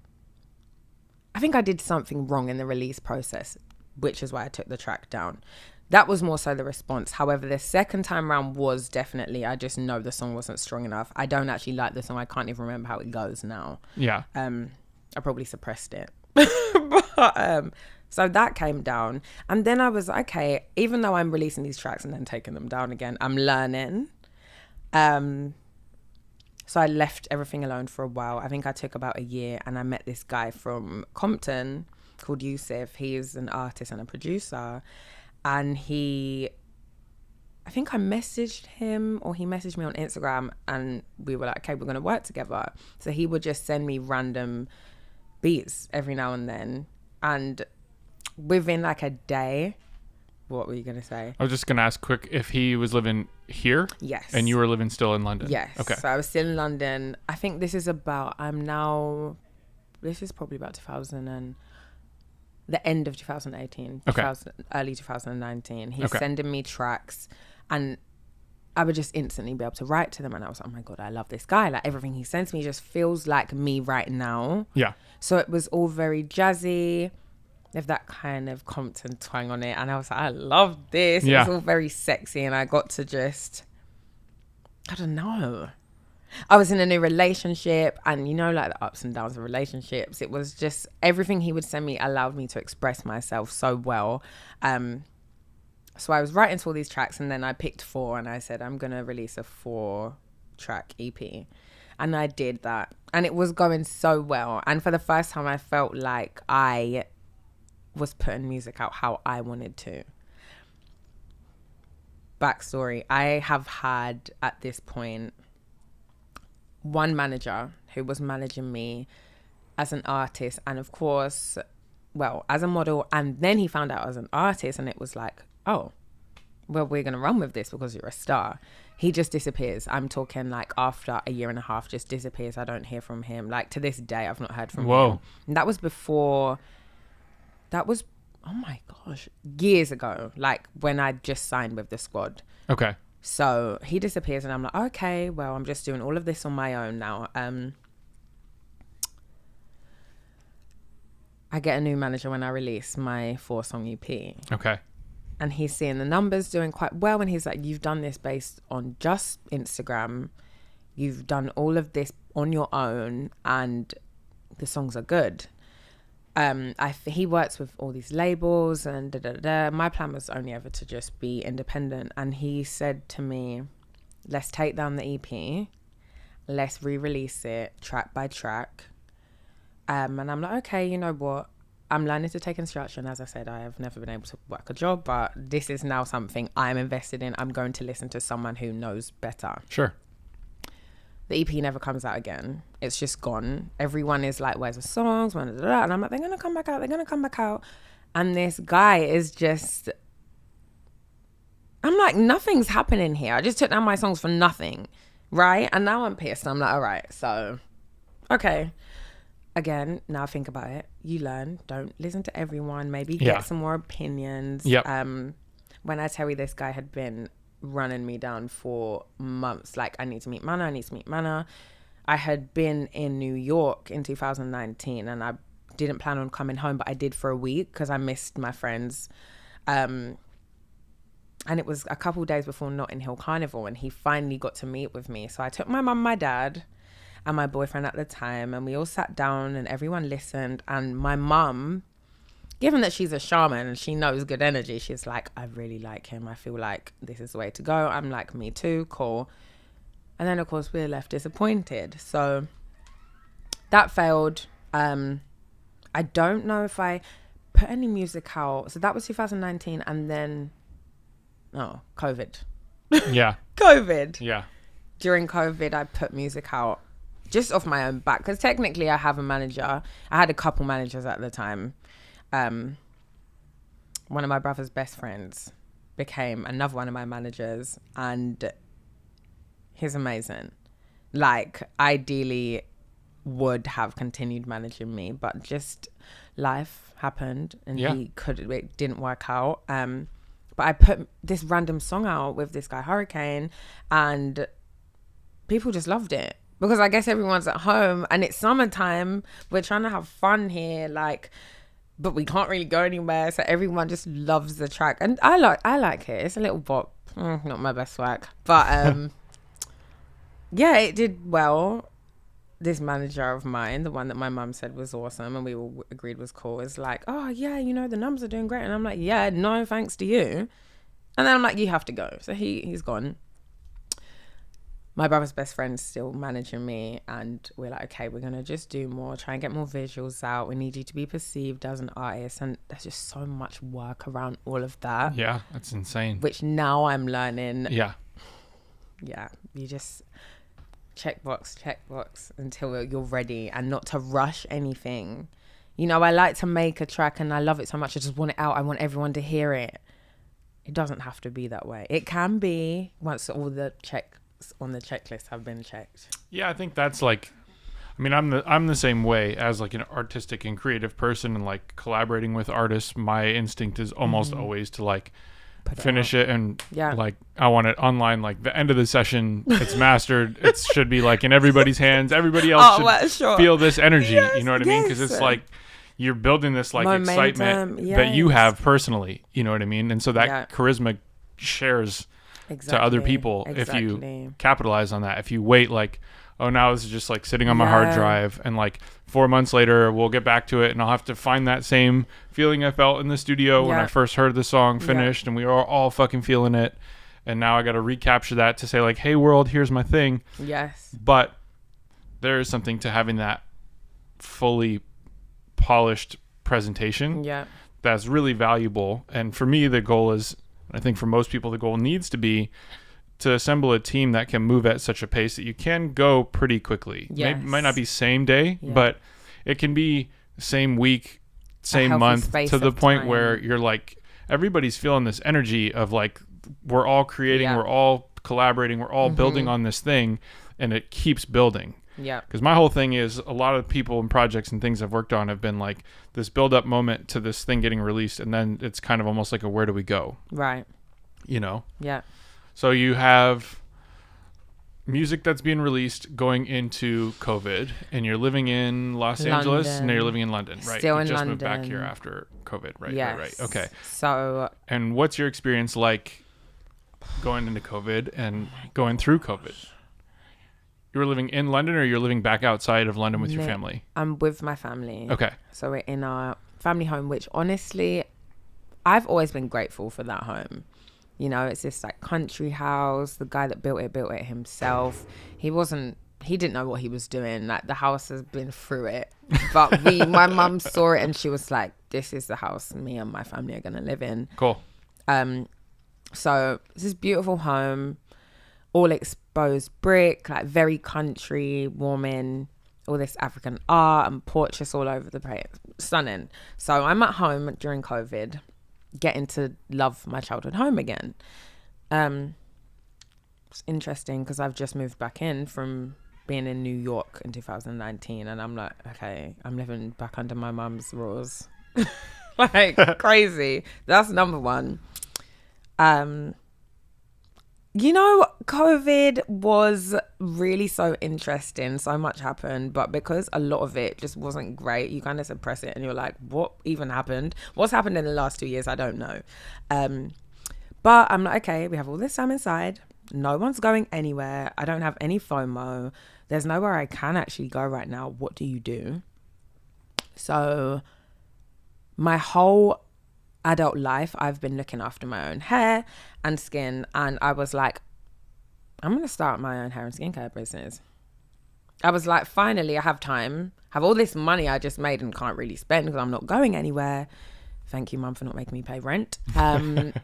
I think I did something wrong in the release process, which is why I took the track down. That was more so the response. However, the second time round was definitely, I just know the song wasn't strong enough. I don't actually like the song. I can't even remember how it goes now. Yeah. I probably suppressed it. But, so that came down. And then I was like, okay, even though I'm releasing these tracks and then taking them down again, I'm learning. So I left everything alone for a while. I think I took about a year, and I met this guy from Compton called Yusuf. He's an artist and a producer. And I think I messaged him, or he messaged me on Instagram, and we were like, okay, we're going to work together. So he would just send me random beats every now and then. And within like a day, What were you going to say? I was just going to ask quick if he was living here. Yes. And you were living still in London. Yes. Okay. So I was still in London. I think this is probably about the end of 2018, okay. Early 2019. He's okay. sending me tracks, and I would just instantly be able to write to them. And I was like, oh my God, I love this guy. Like, everything he sends me just feels like me right now. Yeah. So it was all very jazzy, with that kind of Compton twang on it. And I was like, I love this. Yeah. It was all very sexy. And I got to just, I don't know. I was in a new relationship, and like the ups and downs of relationships. It was just everything he would send me allowed me to express myself so well. So I was writing to all these tracks, and then I picked 4, and I said, I'm going to release a 4-track EP. And I did that. And it was going so well. And for the first time, I felt like I was putting music out how I wanted to. Backstory. I have had, at this point, one manager who was managing me as an artist, and of course, well, as a model. And then he found out as an artist, and it was like, oh, well, we're going to run with this because you're a star. He just disappears. I'm talking like after a year and a half, just disappears. I don't hear from him. Like, to this day, I've not heard from him. And that was oh my gosh, years ago, like when I just signed with the squad. Okay. So he disappears, and I'm like, okay, well, I'm just doing all of this on my own now. I get a new manager when I release my 4-song EP. Okay. And he's seeing the numbers doing quite well. And he's like, you've done this based on just Instagram. You've done all of this on your own, and the songs are good. He works with all these labels and My plan was only ever to just be independent. And he said to me, let's take down the EP. Let's re-release it track by track. And I'm like, okay, you know what? I'm learning to take instruction. As I said, I have never been able to work a job, but this is now something I'm invested in. I'm going to listen to someone who knows better. Sure. The EP never comes out again. It's just gone. Everyone is like, where's the songs? And I'm like, they're going to come back out. They're going to come back out. And this guy is just, I'm like, nothing's happening here. I just took down my songs for nothing. Right? And now I'm pissed. I'm like, all right, so, okay. Again, now I think about it. You learn. Don't listen to everyone. Maybe get some more opinions. Yep. When I tell you this guy had been running me down for months, like, I need to meet Manna. I had been in New York in 2019, and I didn't plan on coming home, but I did for a week because I missed my friends. And it was a couple of days before Notting Hill Carnival, and he finally got to meet with me. So I took my mum, my dad, and my boyfriend at the time, and we all sat down and everyone listened. And my mum, given that she's a shaman and she knows good energy, she's like, I really like him. I feel like this is the way to go. I'm like, me too, cool. And then, of course, we're left disappointed. So that failed. I don't know if I put any music out. So that was 2019. And then, COVID. Yeah. COVID. Yeah. During COVID, I put music out just off my own back. Because technically, I have a manager. I had a couple managers at the time. One of my brother's best friends became another one of my managers, and he's amazing. Like, ideally would have continued managing me, but just life happened, and it didn't work out. But I put this random song out with this guy Hurricane, and people just loved it. Because I guess everyone's at home and it's summertime. We're trying to have fun here, like, but we can't really go anywhere. So everyone just loves the track, and I like it. It's a little bop, not my best work, but yeah, it did well. This manager of mine, the one that my mum said was awesome and we all agreed was cool, is like, oh yeah, the numbers are doing great. And I'm like, yeah, no thanks to you. And then I'm like, you have to go. So he's gone. My brother's best friend's still managing me, and we're like, okay, we're going to just do more, try and get more visuals out. We need you to be perceived as an artist. And there's just so much work around all of that. Yeah, that's insane. Which now I'm learning. Yeah. Yeah, you just check box until you're ready, and not to rush anything. I like to make a track and I love it so much. I just want it out. I want everyone to hear it. It doesn't have to be that way. It can be once all the checks on the checklist have been checked. Yeah, I think that's like, I mean, I'm the same way as like an artistic and creative person, and like collaborating with artists. My instinct is almost always to like finish it and like I want it online. Like the end of the session, it's mastered. It should be like in everybody's hands. Everybody else should feel this energy. You know what I mean? Because it's like you're building this like momentum, excitement that you have personally. You know what I mean? And so that charisma shares to other people if you capitalize on that. If you wait like, oh, now this is just like sitting on my hard drive, and like 4 months later we'll get back to it and I'll have to find that same feeling I felt in the studio when I first heard the song finished and we were all fucking feeling it, and now I got to recapture that to say like, hey world, here's my thing. Yes. But there is something to having that fully polished presentation that's really valuable. And for me, the goal is, I think for most people the goal needs to be to assemble a team that can move at such a pace that you can go pretty quickly. Yes. Might not be same day, but it can be same week, same month, to the point where you're like, everybody's feeling this energy of like, we're all creating, we're all collaborating, we're all building on this thing, and it keeps building. Yeah. Because my whole thing is, a lot of people and projects and things I've worked on have been like this build up moment to this thing getting released, and then it's kind of almost like a where do we go? Right. You know? Yeah. So you have music that's being released going into COVID, and you're living in Los Angeles, and you're living in London, right? Still you in just London. Moved back here after COVID, right? Yes. Right. Okay. So. And what's your experience like going into COVID and going through COVID? You were living in London, or you're living back outside of London with your family? I'm with my family. Okay. So we're in our family home, which honestly, I've always been grateful for that home. You know, it's this like country house. The guy that built it himself. He didn't know what he was doing. Like, the house has been through it. But my mum saw it and she was like, this is the house me and my family are going to live in. Cool. So it's this beautiful home, all exposed brick, like very country, warming, all this African art and portraits all over the place. Stunning. So I'm at home during COVID, getting to love my childhood home again. It's interesting because I've just moved back in from being in New York in 2019, and I'm like, okay, I'm living back under my mum's rules. Like, crazy. That's number one. You know, COVID was really so interesting. So much happened, but because a lot of it just wasn't great, you kind of suppress it and you're like, what even happened? What's happened in the last 2 years? I don't know. But I'm like, okay, we have all this time inside. No one's going anywhere. I don't have any FOMO. There's nowhere I can actually go right now. What do you do? So my whole adult life, I've been looking after my own hair and skin, and I was like, I'm gonna start my own hair and skincare business. I was like, finally I have time, have all this money I just made and can't really spend because I'm not going anywhere. Thank you, mum, for not making me pay rent. I'm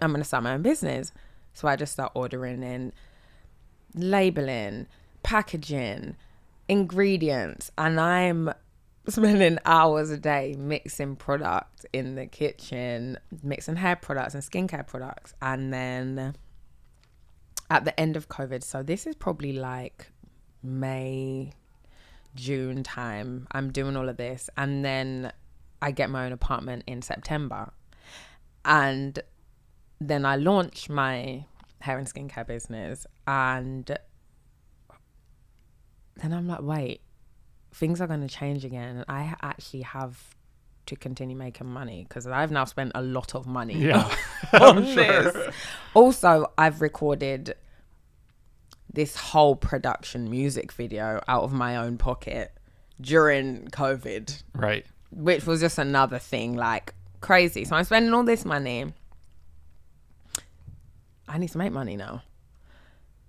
gonna start my own business. So I just start ordering in, labeling, packaging, ingredients, and I'm spending hours a day mixing products in the kitchen, mixing hair products and skincare products. And then at the end of COVID, so this is probably like May, June time, I'm doing all of this. And then I get my own apartment in September. And then I launch my hair and skincare business. And then I'm like, wait, things are going to change again, and I actually have to continue making money because I've now spent a lot of money on this. Also, I've recorded this whole production music video out of my own pocket during COVID, right? Which was just another thing, like, crazy. So I'm spending all this money. I need to make money now.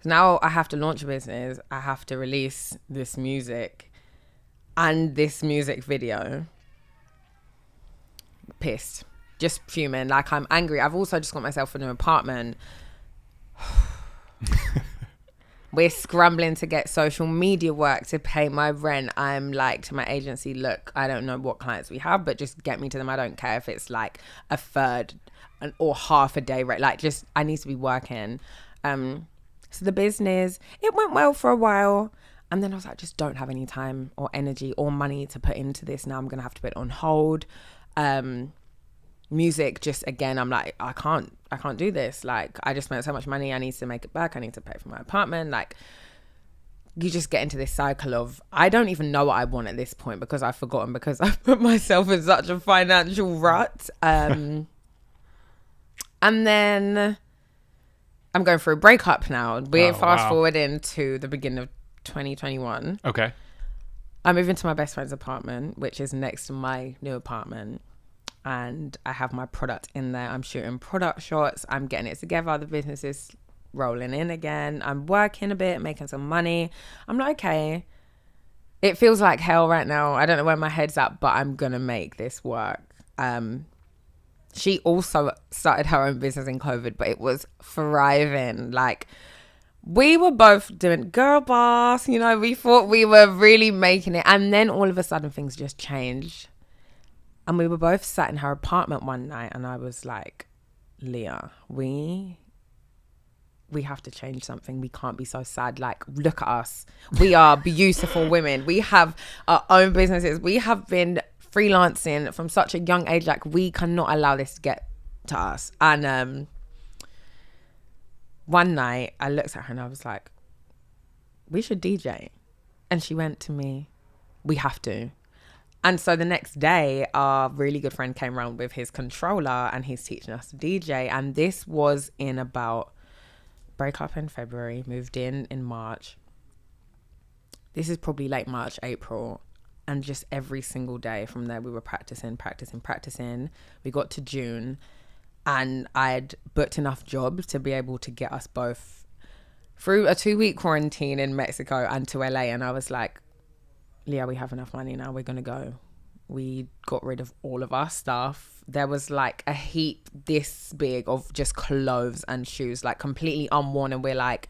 So now I have to launch a business. I have to release this music and this music video. Pissed. Just fuming. Like, I'm angry. I've also just got myself a new apartment. We're scrambling to get social media work to pay my rent. I'm like to my agency, look, I don't know what clients we have, but just get me to them. I don't care if it's like a third or half a day rate. Like, just, I need to be working. So the business, it went well for a while. And then I was like, just don't have any time or energy or money to put into this. Now I'm going to have to put it on hold. Music, just again, I'm like, I can't do this. Like, I just spent so much money. I need to make it back. I need to pay for my apartment. Like, you just get into this cycle of, I don't even know what I want at this point because I've forgotten, because I've put myself in such a financial rut. And then I'm going through a breakup now. We're fast forward into the beginning of 2021. Okay. I move into my best friend's apartment, which is next to my new apartment. And I have my product in there. I'm shooting product shots. I'm getting it together. The business is rolling in again. I'm working a bit, making some money. I'm like, okay. It feels like hell right now. I don't know where my head's at, but I'm going to make this work. She also started her own business in COVID, but it was thriving. Like, we were both doing girl boss, you know, we thought we were really making it. And then all of a sudden things just changed. And we were both sat in her apartment one night and I was like, Leah, we have to change something. We can't be so sad. Like, look at us. We are beautiful women. We have our own businesses. We have been freelancing from such a young age. Like, we cannot allow this to get to us. And one night I looked at her and I was like, we should DJ. And she went to me, we have to. And so the next day, our really good friend came around with his controller and he's teaching us to DJ. And this was in about, break up in February, moved in March. This is probably late March, April. And just every single day from there, we were practicing. We got to June and I'd booked enough jobs to be able to get us both through a 2-week quarantine in Mexico and to LA. And I was like, Leah, we have enough money now. We're going to go. We got rid of all of our stuff. There was like a heap this big of just clothes and shoes, like completely unworn. And we're like,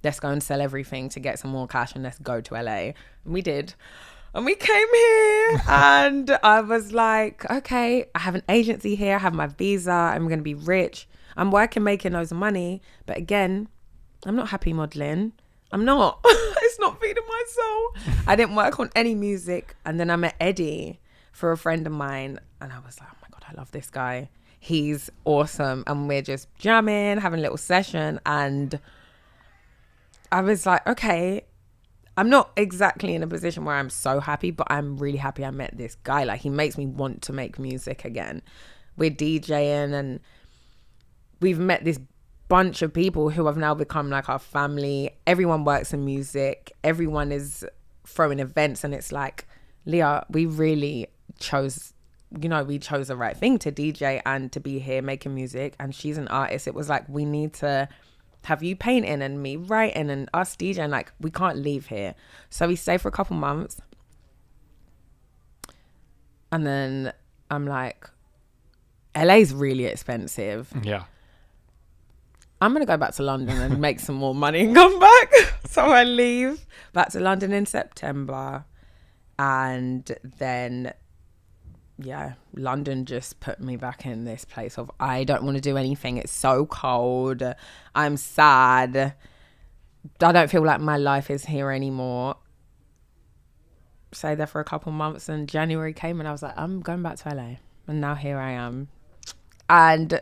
let's go and sell everything to get some more cash and let's go to LA. And we did. And we came here and I was like, okay, I have an agency here. I have my visa. I'm going to be rich. I'm working, making loads of money. But again, I'm not happy modeling. I'm not. It's not feeding my soul. I didn't work on any music. And then I met Eddie for a friend of mine. And I was like, oh my God, I love this guy. He's awesome. And we're just jamming, having a little session. And I was like, okay, I'm not exactly in a position where I'm so happy, but I'm really happy I met this guy. Like, he makes me want to make music again. We're DJing and we've met this bunch of people who have now become like our family. Everyone works in music. Everyone is throwing events. And it's like, Leah, we really chose, we chose the right thing to DJ and to be here making music. And she's an artist. It was like, we need to have you painting and me writing and us DJing. Like, we can't leave here. So we stayed for a couple months. And then I'm like, LA's really expensive. Yeah. I'm going to go back to London and make some more money and come back. So I leave back to London in September. And then, yeah, London just put me back in this place of, I don't want to do anything. It's so cold. I'm sad. I don't feel like my life is here anymore. Stayed there for a couple months and January came and I was like, I'm going back to LA. And now here I am. And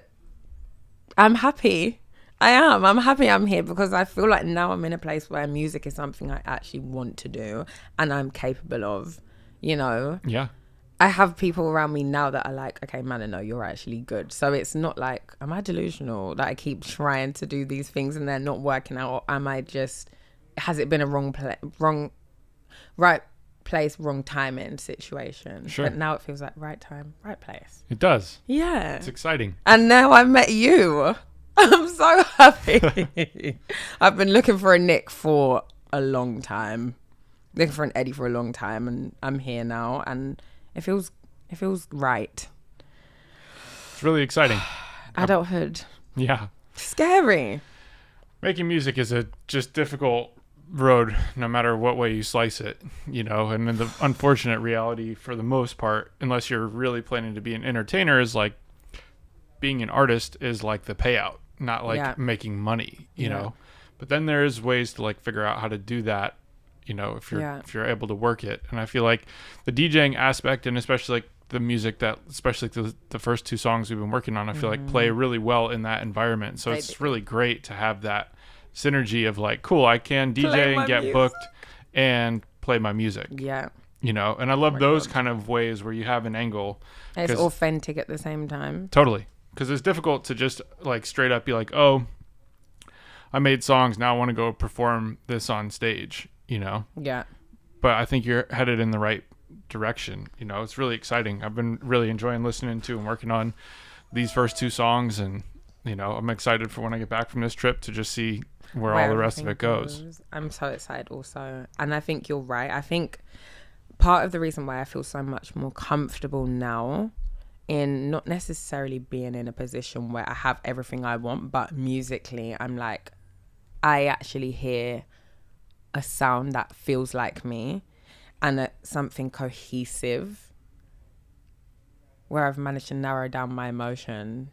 I'm happy. I'm happy I'm here because I feel like now I'm in a place where music is something I actually want to do and I'm capable of, Yeah. I have people around me now that are like, okay, Manna, no, you're actually good. So it's not like, am I delusional that I keep trying to do these things and they're not working out? Or am I just, has it been a right place, wrong timing situation? Sure. But now it feels like right time, right place. It does. Yeah. It's exciting. And now I met you. I'm so happy. I've been looking for a Nick for a long time. Looking for an Eddie for a long time. And I'm here now. And it feels right. It's really exciting. Adulthood. Yeah. Scary. Making music is a just difficult road no matter what way you slice it, and then the unfortunate reality for the most part, unless you're really planning to be an entertainer, is like being an artist is like the payout, not like making money, you know. But then there's ways to like figure out how to do that, if you're able to work it. And I feel like the DJing aspect, and especially like the music that, especially the first 2 songs we've been working on, I feel like play really well in that environment. So it's really great to have that synergy of like, cool, I can DJ and get booked and play my music. Yeah. And I love those kind of ways where you have an angle. It's authentic at the same time. Totally. Because it's difficult to just like straight up be like, oh, I made songs, now I want to go perform this on stage, Yeah. But I think you're headed in the right direction. It's really exciting. I've been really enjoying listening to and working on these first 2 songs, and I'm excited for when I get back from this trip to just see where all the rest of it goes. I'm so excited also. And I think you're right. I think part of the reason why I feel so much more comfortable now in not necessarily being in a position where I have everything I want, but musically I'm like, I actually hear a sound that feels like me and something cohesive, where I've managed to narrow down my emotion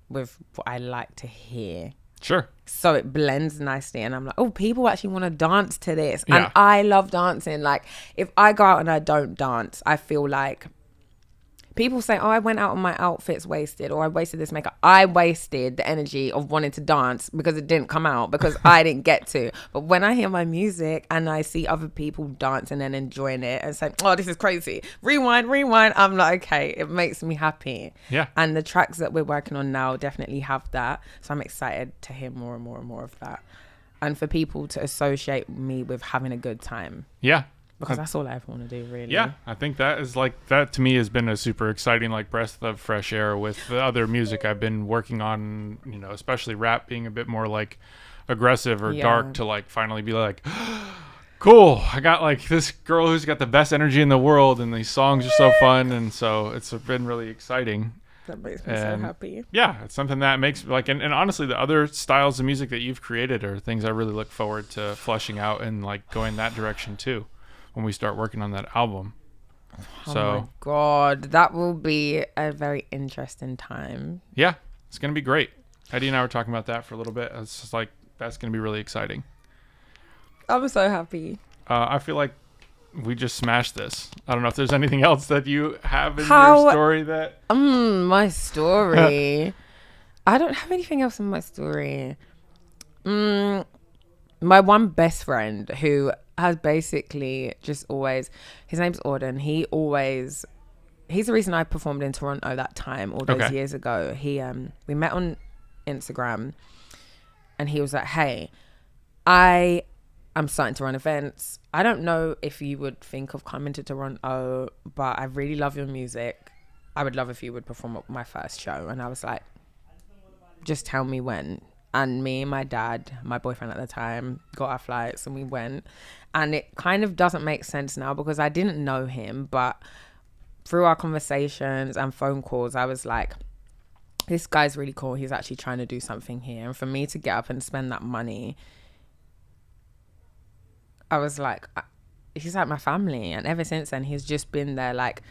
with what I like to hear. Sure. So it blends nicely, and I'm like, oh, people actually want to dance to this. Yeah. And I love dancing. Like, if I go out and I don't dance, I feel like people say, oh, I went out and my outfit's wasted, or I wasted this makeup. I wasted the energy of wanting to dance because it didn't come out, because I didn't get to. But when I hear my music and I see other people dancing and enjoying it and saying, oh, this is crazy, rewind, I'm like, okay, it makes me happy. Yeah. And the tracks that we're working on now definitely have that. So I'm excited to hear more and more and more of that. And for people to associate me with having a good time. Yeah. Because that's all I ever want to do, really. Yeah, I think that is like, that to me has been a super exciting like breath of fresh air with the other music I've been working on, especially rap being a bit more like aggressive or dark, to like finally be like, cool, I got like this girl who's got the best energy in the world, and these songs are so fun, and so it's been really exciting. That makes me so happy. Yeah, it's something that makes like, and honestly, the other styles of music that you've created are things I really look forward to fleshing out and like going that direction too, when we start working on that album. Oh my God, that will be a very interesting time. Yeah, it's going to be great. Eddie and I were talking about that for a little bit. It's just like, that's going to be really exciting. I'm so happy. I feel like we just smashed this. I don't know if there's anything else that you have in your story that... My story. I don't have anything else in my story. My one best friend who has basically just always, his name's Auden. He's the reason I performed in Toronto that time, all those years ago. We met on Instagram, and he was like, hey, I'm starting to run events. I don't know if you would think of coming to Toronto, but I really love your music. I would love if you would perform at my first show. And I was like, just tell me when. And me and my dad, my boyfriend at the time, got our flights and we went. And it kind of doesn't make sense now because I didn't know him, but through our conversations and phone calls, I was like, this guy's really cool. He's actually trying to do something here. And for me to get up and spend that money, I was like, he's like my family. And ever since then, he's just been there. Like,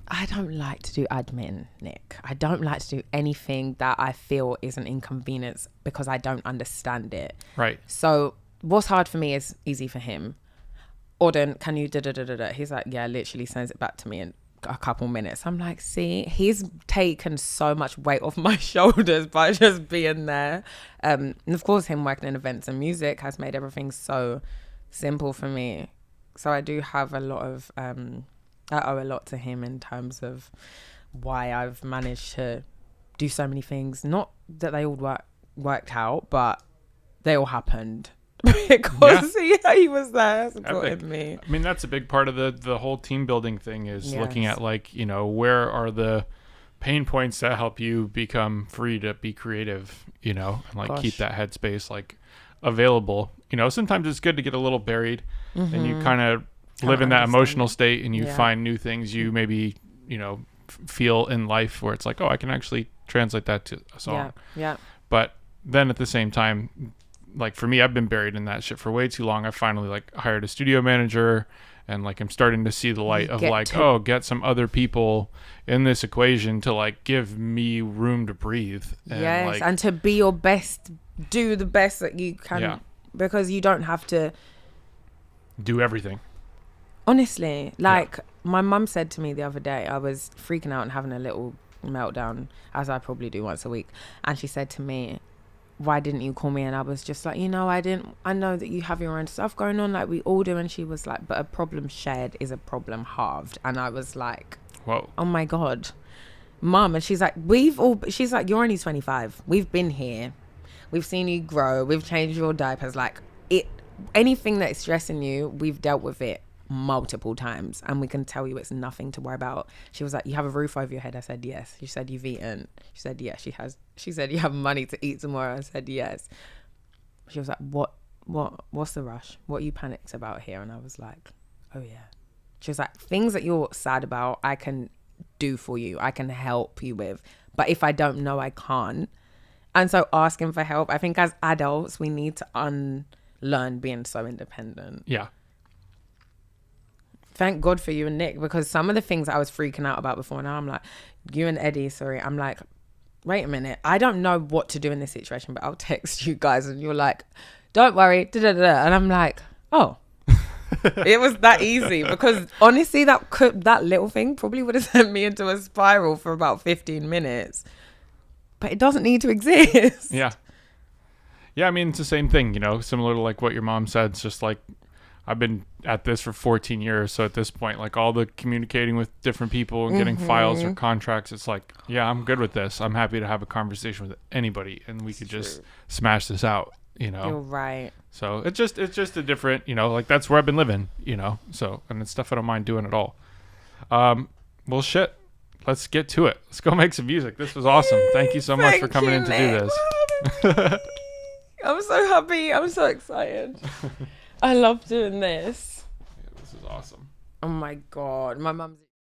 I don't like to do admin, Nick. I don't like to do anything that I feel is an inconvenience because I don't understand it. Right. So what's hard for me is easy for him. Auden, can you da-da-da-da-da? He's like, yeah, literally sends it back to me in a couple minutes. I'm like, see, he's taken so much weight off my shoulders by just being there. And of course, him working in events and music has made everything so simple for me. So I do have a lot of... I owe a lot to him in terms of why I've managed to do so many things. Not that they all worked out, but they all happened because he was there supporting me. I mean, that's a big part of the whole team building thing is looking at like, you know, where are the pain points that help you become free to be creative, you know, and like keep that headspace like available. You know, sometimes it's good to get a little buried and you kind of live in that emotional state and you find new things you maybe, you know, feel in life where it's like, oh, I can actually translate that to a song. Yeah. But then at the same time, like for me, I've been buried in that shit for way too long. I finally like hired a studio manager, and like I'm starting to see the light of like, get some other people in this equation to like give me room to breathe. And yes, like, and to be your best, do the best that you can, because you don't have to do everything. Honestly, like my mum said to me the other day, I was freaking out and having a little meltdown, as I probably do once a week, and she said to me, why didn't you call me? And I was just like, I know that you have your own stuff going on, like we all do. And she was like, but a problem shared is a problem halved. And I was like, whoa, oh my God, Mum. And she's like, she's like, you're only 25, we've been here, we've seen you grow, we've changed your diapers, like anything that's stressing you, we've dealt with it multiple times, and we can tell you it's nothing to worry about. She was like, you have a roof over your head? I said yes. She said, you've eaten? She said yes, she has. She said, you have money to eat tomorrow? I said yes. She was like, what's the rush? What are you panicked about here? And I was like, oh yeah. She was like, things that you're sad about, I can do for you, I can help you with, but if I don't know, I can't. And so asking for help, I think as adults we need to unlearn being so independent. Yeah. Thank God for you and Nick, because some of the things I was freaking out about before, now I'm like, you and Eddie, sorry, I'm like, wait a minute, I don't know what to do in this situation, but I'll text you guys, and you're like, don't worry, da-da-da-da. And I'm like, oh, it was that easy, because honestly, that little thing probably would have sent me into a spiral for about 15 minutes, but it doesn't need to exist. Yeah, I mean, it's the same thing, similar to like what your mom said. It's just like, I've been at this for 14 years. So at this point, like all the communicating with different people and getting files or contracts, it's like, yeah, I'm good with this. I'm happy to have a conversation with anybody, and we could just smash this out, You're right. So it's just a different, like that's where I've been living, so, and it's stuff I don't mind doing at all. Well, shit, let's get to it. Let's go make some music. This was awesome. Thank you so much for coming in to do this. I'm so happy. I'm so excited. I love doing this. Yeah, this is awesome. Oh my God. My mum's